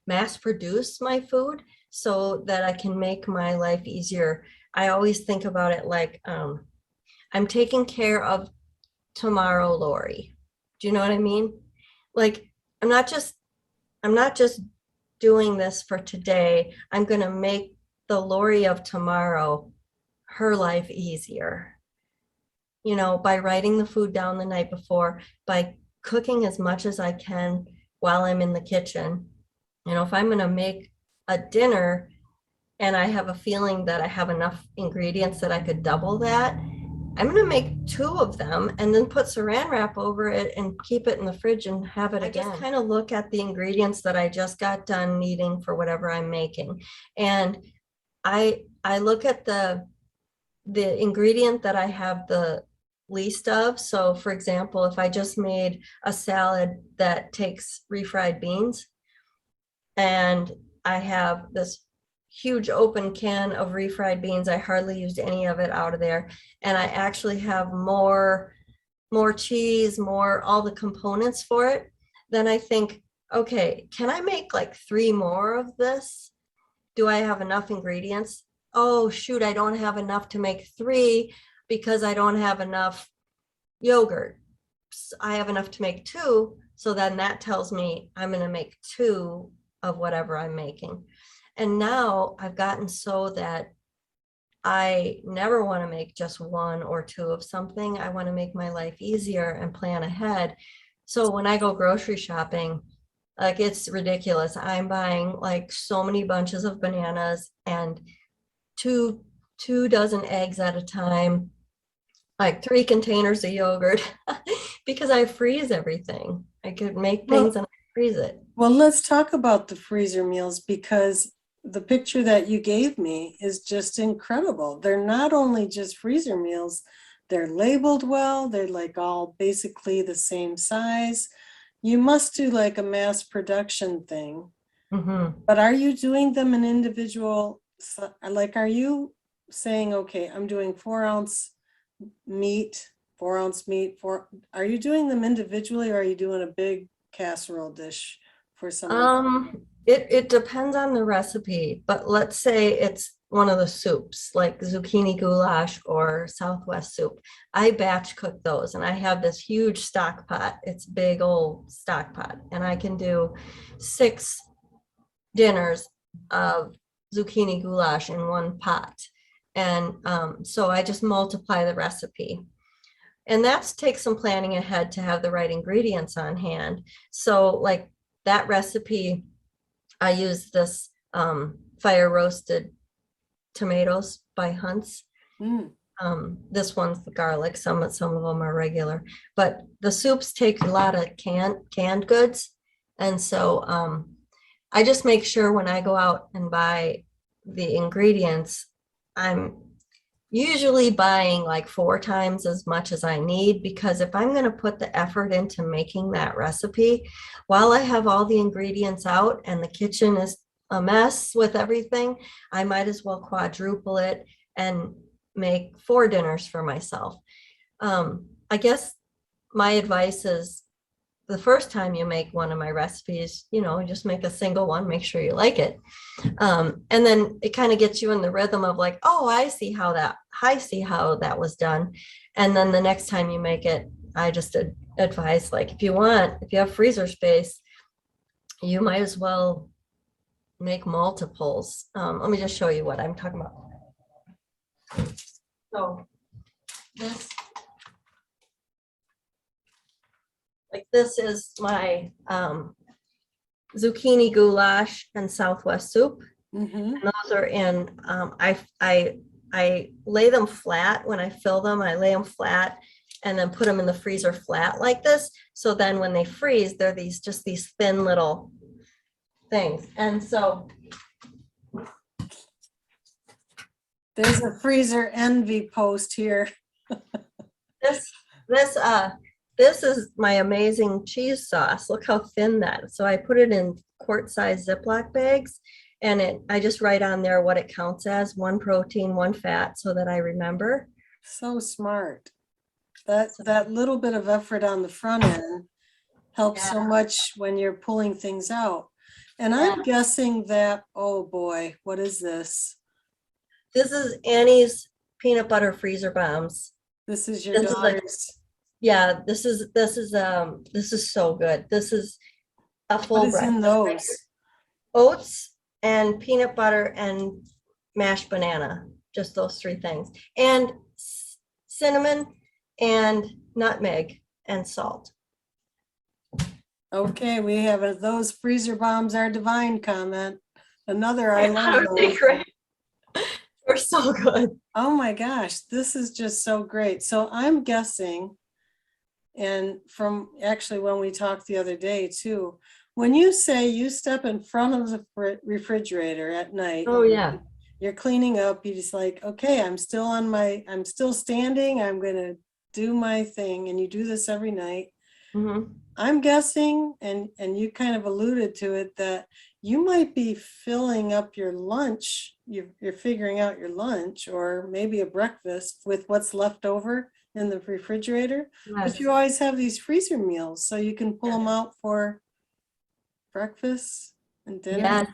mass produce my food so that I can make my life easier. I always think about it like I'm taking care of tomorrow, Laurie. Do you know what I mean? Like I'm not just I'm not just doing this for today. I'm going to make the Laurie of tomorrow her life easier. By writing the food down the night before, by cooking as much as I can while I'm in the kitchen. If I'm going to make a dinner and I have a feeling that I have enough ingredients that I could double that, I'm going to make 2 of them and then put saran wrap over it and keep it in the fridge and have it again. I just kind of look at the ingredients that I just got done needing for whatever I'm making. And I look at the ingredient that I have the least of. So for example, if I just made a salad that takes refried beans and I have this huge open can of refried beans, I hardly used any of it out of there. And I actually have more cheese, more all the components for it. Then I think, okay, can I make like 3 more of this? Do I have enough ingredients? Oh, shoot, I don't have enough to make 3 because I don't have enough yogurt. I have enough to make 2. So then that tells me I'm going to make 2 of whatever I'm making. And now I've gotten so that I never want to make just 1 or 2 of something. I want to make my life easier and plan ahead. So when I go grocery shopping, like it's ridiculous. I'm buying like so many bunches of bananas and two dozen eggs at a time, like 3 containers of yogurt because I freeze everything. I could make things Well, and I freeze it. well, let's talk about the freezer meals, because the picture that you gave me is just incredible. They're not only just freezer meals, they're labeled well, they're like all basically the same size. You must do like a mass production thing, Mm-hmm. but are you doing them in individual, like, are you saying, okay, I'm doing 4-ounce meat, 4-ounce meat, are you doing them individually, or are you doing a big casserole dish for someone? It depends on the recipe, but let's say it's one of the soups like zucchini goulash or Southwest soup. I batch cook those and I have this huge stock pot. It's big old stock pot and I can do 6 dinners of zucchini goulash in one pot. And so I just multiply the recipe. And that takes some planning ahead to have the right ingredients on hand. So like that recipe, I use this fire roasted tomatoes by Hunt's. Mm. This one's the garlic, some of them are regular, but the soups take a lot of canned goods. And so I just make sure when I go out and buy the ingredients, I'm usually buying like 4 times as much as I need, because if I'm going to put the effort into making that recipe, while I have all the ingredients out and the kitchen is a mess with everything, I might as well quadruple it and make 4 dinners for myself. I guess my advice is the first time you make one of my recipes, just make a single one, make sure you like it. And then it kind of gets you in the rhythm of like, oh, I see how that was done. And then the next time you make it, I just advise, like, if you have freezer space, you might as well make multiples. Let me just show you what I'm talking about. So this is my zucchini goulash and Southwest soup. Mm-hmm. And those are in, I lay them flat when I fill them. I lay them flat and then put them in the freezer flat like this. So then when they freeze, they're just these thin little things. And so There's a freezer envy post here. this is my amazing cheese sauce. Look how thin that is. So I put it in quart-size Ziploc bags, and I just write on there what it counts as, 1 protein, 1 fat, so that I remember. So smart. That little bit of effort on the front end helps so much when you're pulling things out. And I'm guessing that, oh boy, what is this? This is Annie's peanut butter freezer bombs. This is your daughter's. Yeah, this is so good. This is a full What is in those? Oats and peanut butter and mashed banana, just those 3 things, and cinnamon and nutmeg and salt. Okay, we have those freezer bombs are divine comment. Another, I love those. They're so good. Oh my gosh, this is just so great. So I'm guessing, and from actually when we talked the other day too, when you say you step in front of the refrigerator at night, oh yeah, you're cleaning up, you just like, okay, I'm still standing, I'm gonna do my thing, and you do this every night. Mm-hmm. I'm guessing, and you kind of alluded to it, that you might be filling up your lunch, you're figuring out your lunch or maybe a breakfast with what's left over in the refrigerator. Yes. But you always have these freezer meals, so you can pull them out for breakfast and dinner. Yes.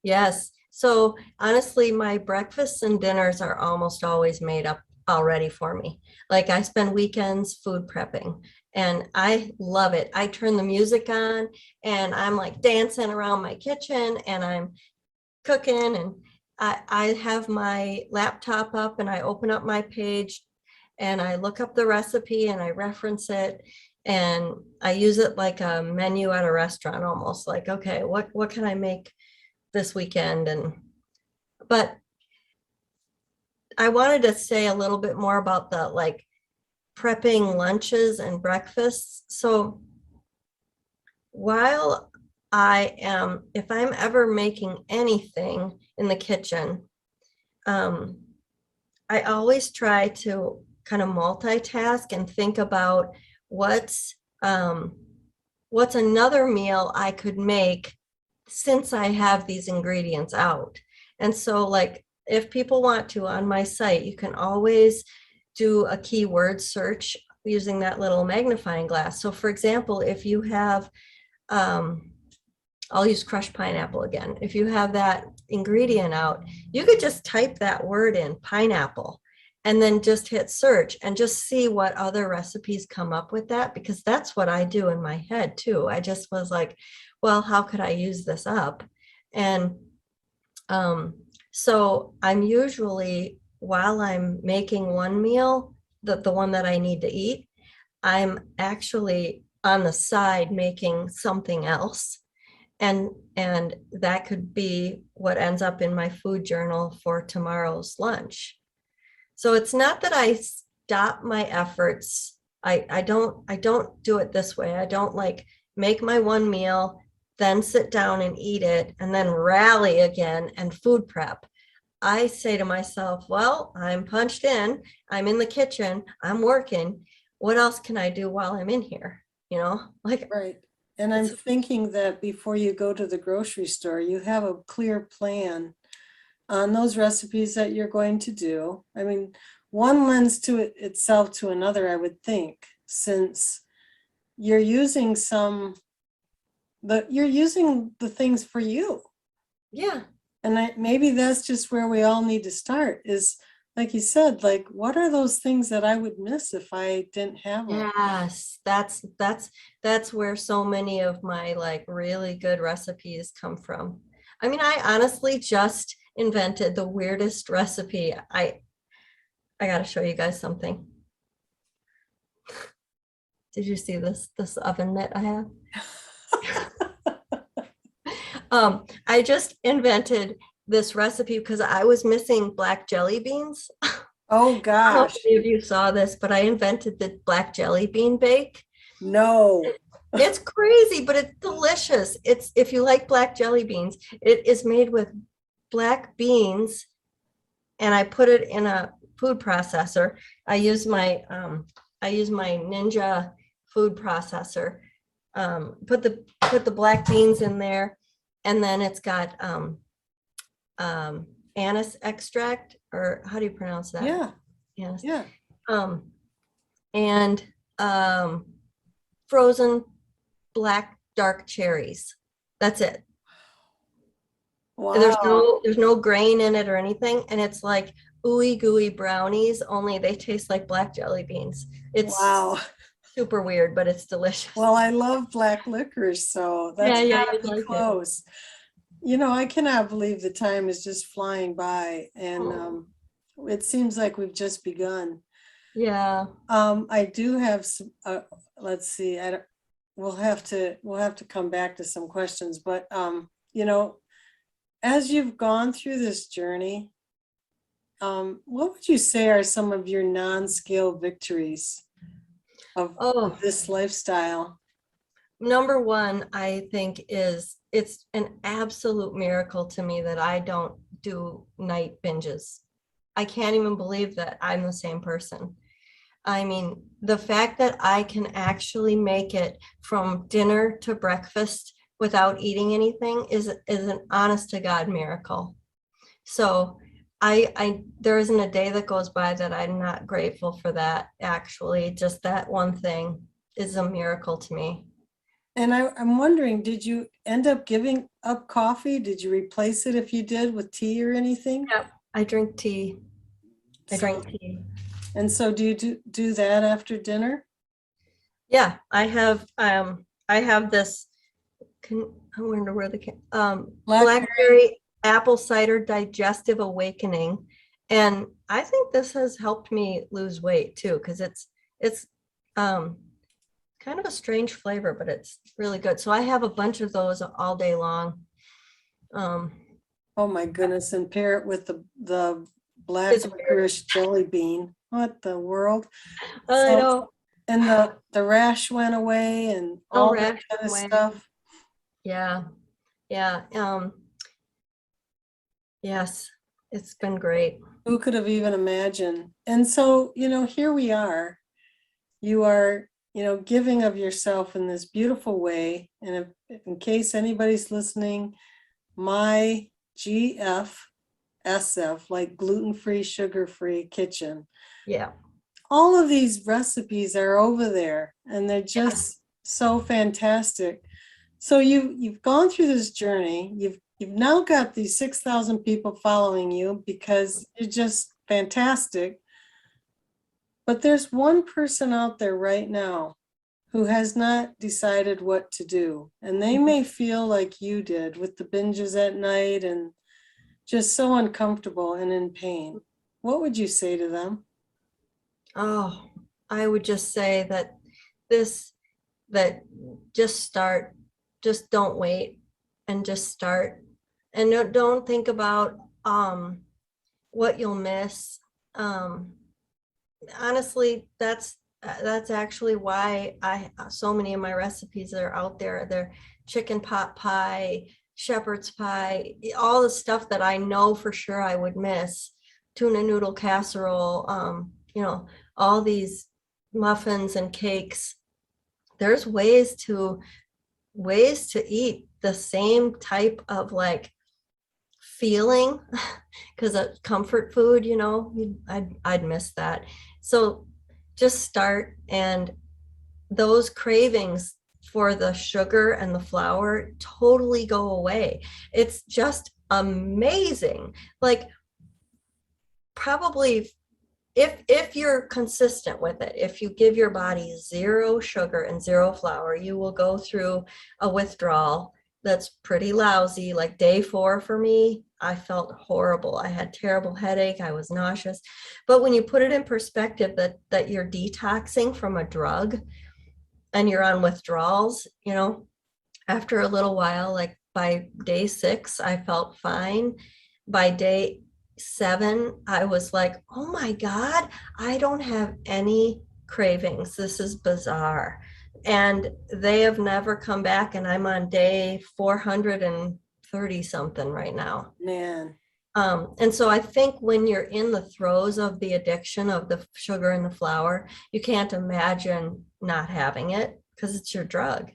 Yes. So honestly, my breakfasts and dinners are almost always made up already for me. Like I spend weekends food prepping and I love it. I turn the music on and I'm like dancing around my kitchen and I'm cooking, and I have my laptop up and I open up my page and I look up the recipe and I reference it and I use it like a menu at a restaurant, almost like, okay, what can I make this weekend? But I wanted to say a little bit more about the like prepping lunches and breakfasts. So while if I'm ever making anything in the kitchen, I always try to kind of multitask and think about what's another meal I could make since I have these ingredients out. And so like, if people want to, on my site, you can always do a keyword search using that little magnifying glass. So for example, if you have I'll use crushed pineapple again. If you have that ingredient out, you could just type that word in, pineapple, and then just hit search and just see what other recipes come up with that, because that's what I do in my head too. I just was like, well, how could I use this up? And so I'm usually, while I'm making one meal, the one that I need to eat, I'm actually on the side making something else. And that could be what ends up in my food journal for tomorrow's lunch. So it's not that I stop my efforts. I don't do it this way. I don't like make my one meal, then sit down and eat it, and then rally again and food prep. I say to myself, well, I'm punched in, I'm in the kitchen, I'm working. What else can I do while I'm in here? You know, like, Right. And I'm it's, thinking that before you go to the grocery store, you have a clear plan on those recipes that you're going to do. I mean, one lends to it itself to another, I would think, since you're using you're using the things for you. yeah, And maybe that's just where we all need to start is, like you said, like, what are those things that I would miss if I didn't have them? yes, that's where so many of my like really good recipes come from. I mean, I honestly just invented the weirdest recipe. I got to show you guys something. Did you see this oven mitt I have? I just invented this recipe because I was missing black jelly beans. Oh, I don't know if gosh, any of you saw this, but I invented the black jelly bean bake. no. It's crazy, but it's delicious. It's, if you like black jelly beans, it is made with black beans, and I put it in a food processor. I use my Ninja food processor. Put the black beans in there, and then it's got anise extract, or how do you pronounce that? Yeah, Anise. yeah. Um, and frozen black dark cherries. That's it. Wow, There's no grain in it or anything, and it's like ooey gooey brownies, only they taste like black jelly beans. It's wow. super weird, but it's delicious. Well, I love black licorice, so Yeah, that's yeah, gotta you'd be like it. close. You know, I cannot believe the time is just flying by, and Oh, it seems like we've just begun. yeah. I do have some, let's see, I don't, we'll have to come back to some questions, but you know, as you've gone through this journey, what would you say are some of your non-scale victories of Oh, this lifestyle? number one, I think is it's an absolute miracle to me that I don't do night binges. I can't even believe that I'm the same person. I mean, the fact that I can actually make it from dinner to breakfast without eating anything is an honest to God miracle. So I there isn't a day that goes by that I'm not grateful for that. Actually, just that one thing is a miracle to me. And I'm wondering, did you end up giving up coffee? Did you replace it if you did with tea or anything? Yep. I drink tea. I So, drink tea. and so do you do that after dinner? Yeah, I have this, can, I wonder where the Blackberry? blackberry apple cider digestive awakening. And I think this has helped me lose weight too, because it's um kind of a strange flavor, but it's really good. So I have a bunch of those all day long. Um, Oh my goodness, and pair it with the black it's weird. licorice jelly bean. What the world? I So, know. and the rash went away and No all that rash kind of away. stuff. Yeah, yeah. Yes, it's been great. Who could have even imagined? And so, you know, here we are. You are, you know, giving of yourself in this beautiful way. And if, in case anybody's listening, my GFSF, like gluten-free, sugar-free kitchen, Yeah. all of these recipes are over there and they're Yeah. just so fantastic. So you've gone through this journey. You've now got these 6,000 people following you because you're just fantastic. But there's one person out there right now who has not decided what to do. And they may feel like you did with the binges at night and just so uncomfortable and in pain. What would you say to them? Oh, I would just say that this, that just start, just don't wait and just start. And don't think about what you'll miss. Honestly, that's actually why so many of my recipes that are out there, they're chicken pot pie, shepherd's pie, all the stuff that I know for sure I would miss, tuna noodle casserole, you know, all these muffins and cakes. There's ways to eat the same type of like feeling, because a comfort food, you know, I'd miss that. So just start, and those cravings for the sugar and the flour totally go away. It's just amazing. Like, probably if you're consistent with it, if you give your body 0 sugar and 0 flour, you will go through a withdrawal that's pretty lousy. Like day 4 for me, I felt horrible. I had terrible headache. I was nauseous. But when you put it in perspective that you're detoxing from a drug and you're on withdrawals, you know, after a little while, like by day 6, I felt fine. By day 7, I was like, oh my God, I don't have any cravings. This is bizarre. And they have never come back. And I'm on day 430 something right now. Man. And so I think when you're in the throes of the addiction of the sugar and the flour, you can't imagine not having it because it's your drug.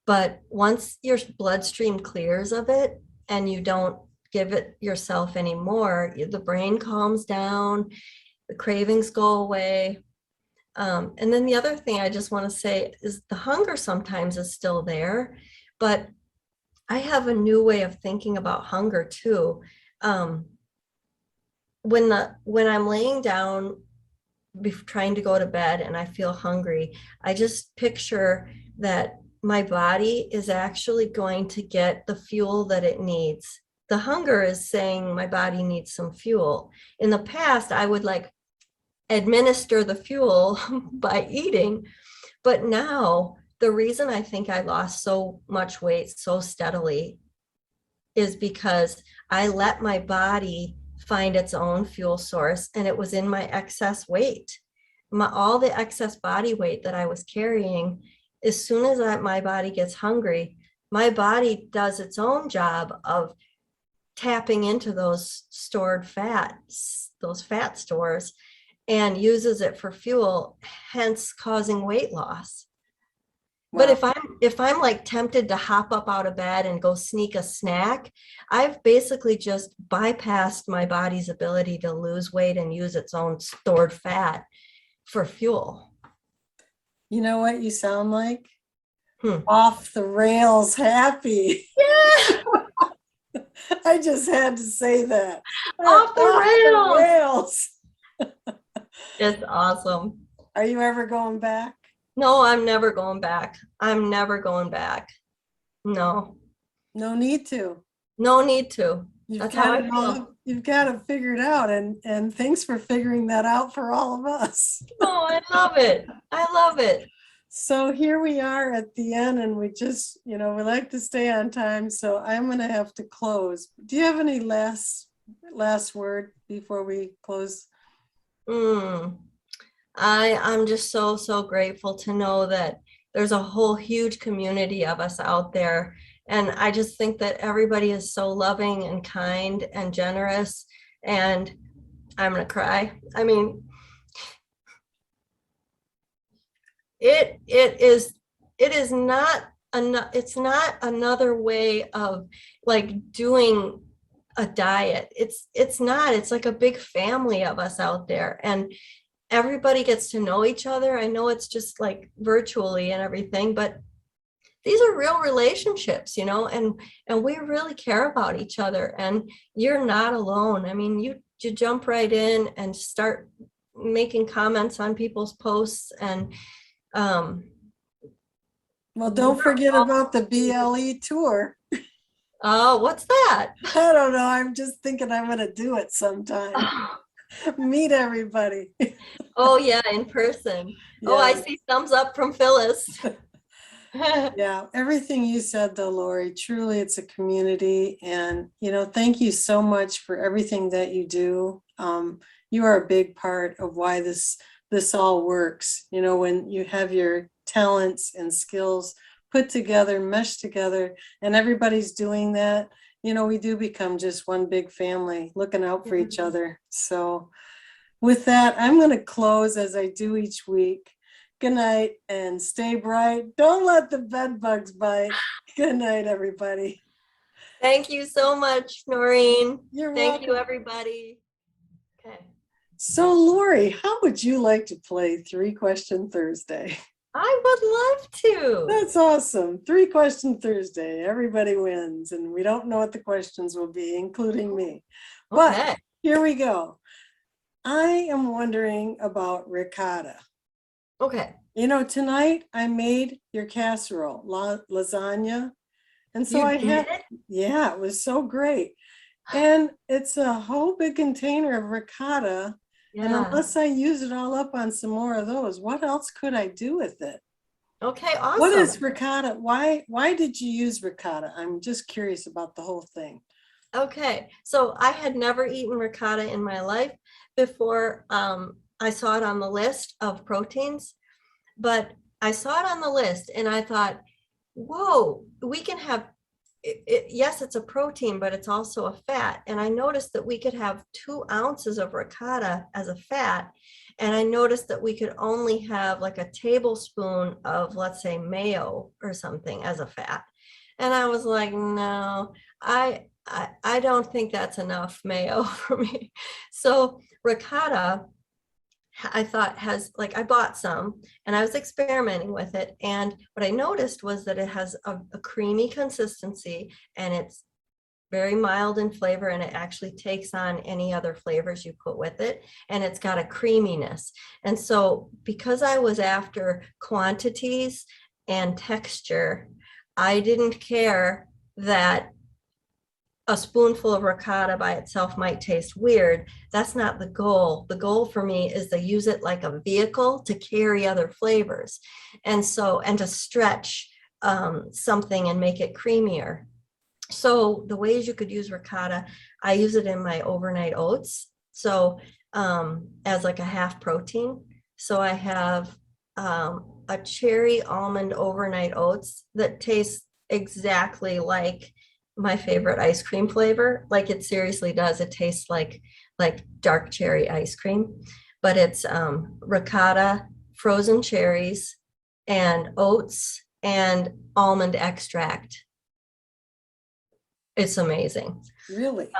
But once your bloodstream clears of it and you don't give it yourself anymore, the brain calms down, the cravings go away. And then the other thing I just want to say is the hunger sometimes is still there, but I have a new way of thinking about hunger too. When I'm laying down trying to go to bed and I feel hungry, I just picture that my body is actually going to get the fuel that it needs. The hunger is saying my body needs some fuel. In the past, I would like administer the fuel by eating. But now the reason I think I lost so much weight so steadily is because I let my body find its own fuel source, and it was in my excess weight. All the excess body weight that I was carrying, as soon as my body gets hungry, my body does its own job of tapping into those stored fats, those fat stores, and uses it for fuel, hence causing weight loss. Wow. But if I'm like tempted to hop up out of bed and go sneak a snack, I've basically just bypassed my body's ability to lose weight and use its own stored fat for fuel. You know what you sound like? Off the rails happy. Yeah. I just had to say that. Off the rails. It's awesome. Are you ever going back? No, I'm never going back. I'm never going back. No. No need to. No need to. You've got to figure it out. And thanks for figuring that out for all of us. Oh, I love it. I love it. So here we are at the end, and we just, we like to stay on time. So I'm going to have to close. Do you have any last word before we close? I'm just so grateful to know that there's a whole huge community of us out there. And I just think that everybody is so loving and kind and generous. And I'm going to cry. I mean, it's not another way of like doing a diet. It's not, it's like a big family of us out there, and everybody gets to know each other. I know it's just like virtually and everything, but these are real relationships, and we really care about each other, and you're not alone. I mean, you jump right in and start making comments on people's posts, and Well, don't forget about the BLE tour. oh, what's that? I don't know. I'm just thinking I'm going to do it sometime. Meet everybody. Oh yeah, in person. Oh, I Yeah. see thumbs up from Phyllis. Yeah, everything you said though, Laurie, truly it's a community. And, thank you so much for everything that you do. You are a big part of why this all works. When you have your talents and skills put together, meshed together, and everybody's doing that, we do become just one big family looking out for each other. So with that, I'm going to close as I do each week. Good night and stay bright. Don't let the bed bugs bite. Good night, everybody. Thank you so much, Noreen. You're Thank you, welcome. everybody. Okay. So, Laurie, how would you like to play 3-Question Thursday? I would love to. That's awesome. 3-Question Thursday. Everybody wins, and we don't know what the questions will be, including me. But Okay. here we go. I am wondering about ricotta. Okay. Tonight I made your casserole, lasagna. And so I You had, did? yeah, it was so great. And it's a whole big container of ricotta. And Yeah. unless I use it all up on some more of those, what else could I do with it? Okay, What awesome. is ricotta? Why did you use ricotta? I'm just curious about the whole thing. Okay, so I had never eaten ricotta in my life before I saw it on the list of proteins, but I saw it on the list and I thought, whoa, we can have, yes, it's a protein, but it's also a fat. And I noticed that we could have 2 ounces of ricotta as a fat. And I noticed that we could only have like a tablespoon of, let's say, mayo or something as a fat. And I was like, no, I don't think that's enough mayo for me. So ricotta, I thought I bought some and I was experimenting with it. And what I noticed was that it has a creamy consistency and it's very mild in flavor, and it actually takes on any other flavors you put with it. And it's got a creaminess. And so because I was after quantities and texture, I didn't care that a spoonful of ricotta by itself might taste weird. That's not the goal. The goal for me is to use it like a vehicle to carry other flavors. And to stretch something and make it creamier. So the ways you could use ricotta, I use it in my overnight oats. So as like a half protein. So I have a cherry almond overnight oats that tastes exactly like my favorite ice cream flavor. Like it seriously does. It tastes like dark cherry ice cream, but it's ricotta, frozen cherries, and oats and almond extract. It's amazing. Really?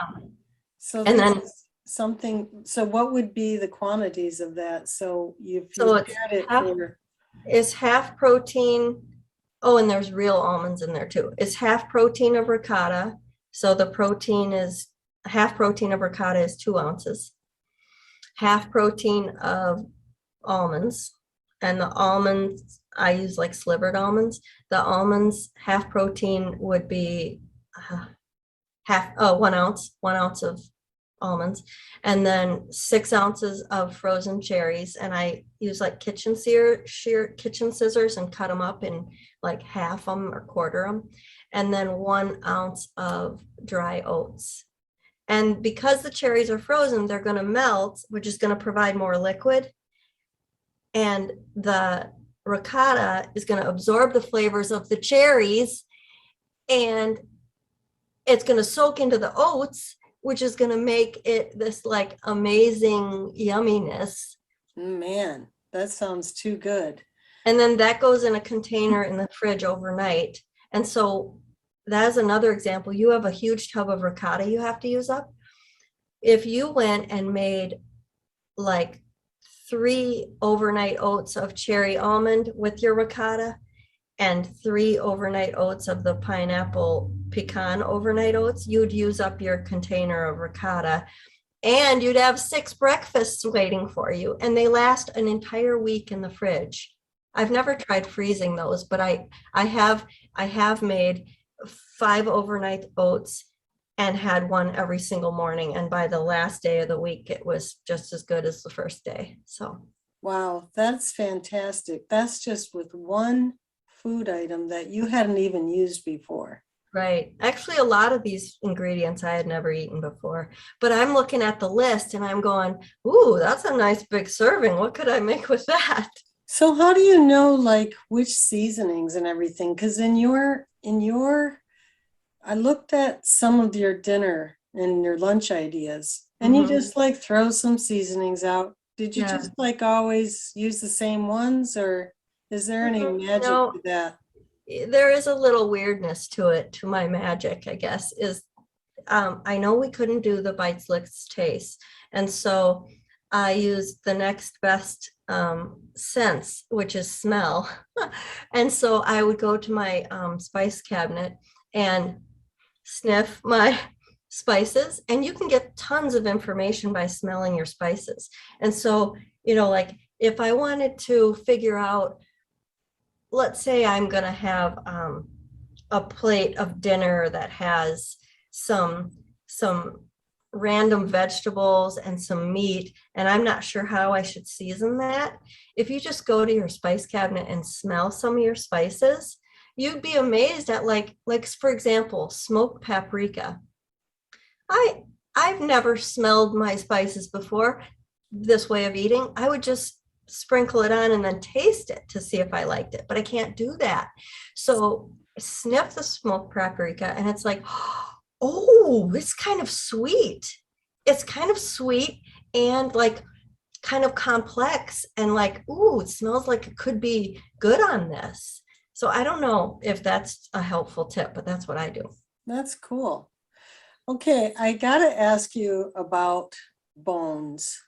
So And this then, is something, so what would be the quantities of that? So you've so it's prepared it half, for, it's half protein. Oh, and there's real almonds in there too. It's half protein of ricotta. So the protein is, half protein of ricotta is 2 ounces. Half protein of almonds. And the almonds, I use like slivered almonds. The almonds, half protein would be 1 ounce of almonds, and then 6 ounces of frozen cherries. And I use like kitchen scissors and cut them up in like half them or quarter them. And then 1 ounce of dry oats. And because the cherries are frozen, they're going to melt, which is going to provide more liquid. And the ricotta is going to absorb the flavors of the cherries, and it's going to soak into the oats, which is going to make it this like amazing yumminess. man, that sounds too good. And then that goes in a container in the fridge overnight. And so that is another example. You have a huge tub of ricotta you have to use up. If you went and made like 3 overnight oats of cherry almond with your ricotta, and 3 overnight oats of the pineapple pecan overnight oats, you'd use up your container of ricotta, and you'd have 6 breakfasts waiting for you, and they last an entire week in the fridge. I've never tried freezing those, but I have made 5 overnight oats and had one every single morning, and by the last day of the week it was just as good as the first day. So Wow, that's fantastic. That's just with one food item that you hadn't even used before. right. Actually, a lot of these ingredients I had never eaten before, but I'm looking at the list and I'm going, ooh, that's a nice big serving. What could I make with that? So how do you know like which seasonings and everything? Because in your I looked at some of your dinner and your lunch ideas, and you Mhm. just like throw some seasonings out. Did you Yeah. just like always use the same ones, or is there any magic No, to that? there is a little weirdness to it, to my magic, I guess, is I know we couldn't do the bites, licks, taste. And so I used the next best sense, which is smell. And so I would go to my spice cabinet and sniff my spices, and you can get tons of information by smelling your spices. And so, like if I wanted to figure out, let's say I'm going to have a plate of dinner that has some random vegetables and some meat, and I'm not sure how I should season that. If you just go to your spice cabinet and smell some of your spices, you'd be amazed at like for example, smoked paprika. I I've never smelled my spices before this way of eating. I would just sprinkle it on and then taste it to see if I liked it, but I can't do that. So sniff the smoked paprika and it's like, oh, it's kind of sweet. It's kind of sweet and like kind of complex and like, ooh, it smells like it could be good on this. So I don't know if that's a helpful tip, but that's what I do. That's cool. Okay, I gotta ask you about bones.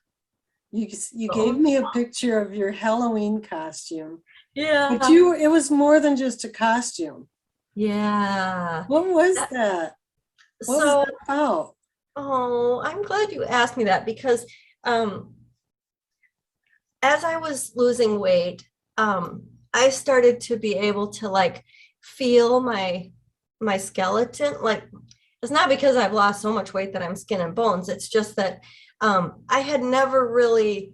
You gave So me a picture of your Halloween costume, but yeah, it was more than just a costume. yeah. What was that? What was So, that about? oh, I'm glad you asked me that because um, as I was losing weight, I started to be able to like feel my skeleton. Like it's not because I've lost so much weight that I'm skin and bones. It's just that I had never really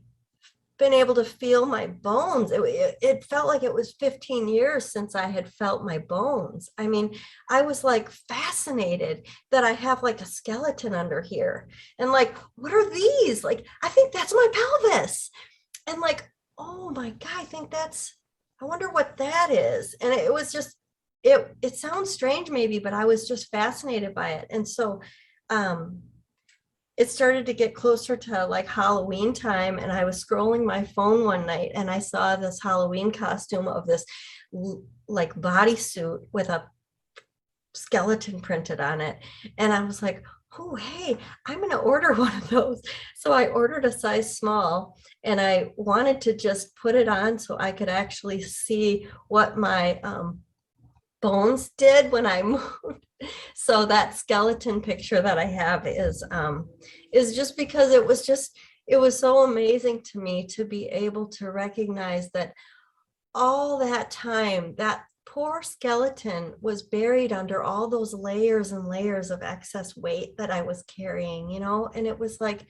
been able to feel my bones. It felt like it was 15 years since I had felt my bones. I mean, I was like fascinated that I have like a skeleton under here. And like, what are these? Like, I think that's my pelvis. And like, oh my God, I wonder what that is. And it was just, it sounds strange maybe, but I was just fascinated by it. And so, um, it started to get closer to like Halloween time, and I was scrolling my phone one night and I saw this Halloween costume of this like bodysuit with a skeleton printed on it. And I was like, oh, hey, I'm going to order one of those. So I ordered a size small and I wanted to just put it on so I could actually see what my bones did when I moved. So that skeleton picture that I have is just because it was so amazing to me to be able to recognize that all that time that poor skeleton was buried under all those layers and layers of excess weight that I was carrying, and it was like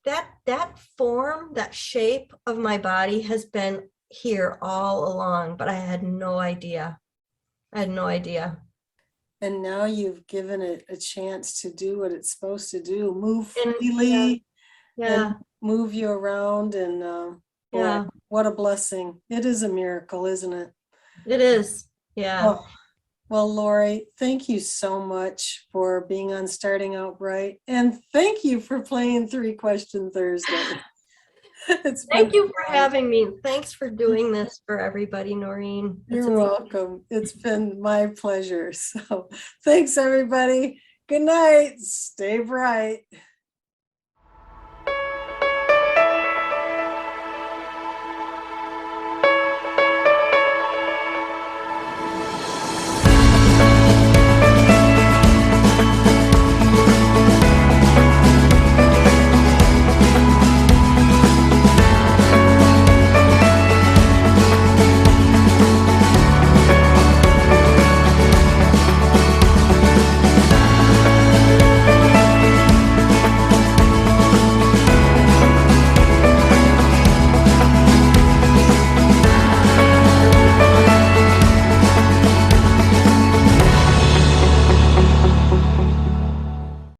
that form, that shape of my body has been here all along, but I had no idea. I had no idea. And now you've given it a chance to do what it's supposed to do, move And yeah, freely and yeah, move you around. And boy, yeah, what a blessing. It is a miracle, isn't it? it is. Yeah. Oh, well, Laurie, thank you so much for being on Starting Out Bright. And thank you for playing Three Question Thursday. It's been Thank you a for blast. having me. Thanks for doing this for everybody, Noreen. It's You're amazing. welcome. It's been my pleasure. So thanks, everybody. Good night. Stay bright.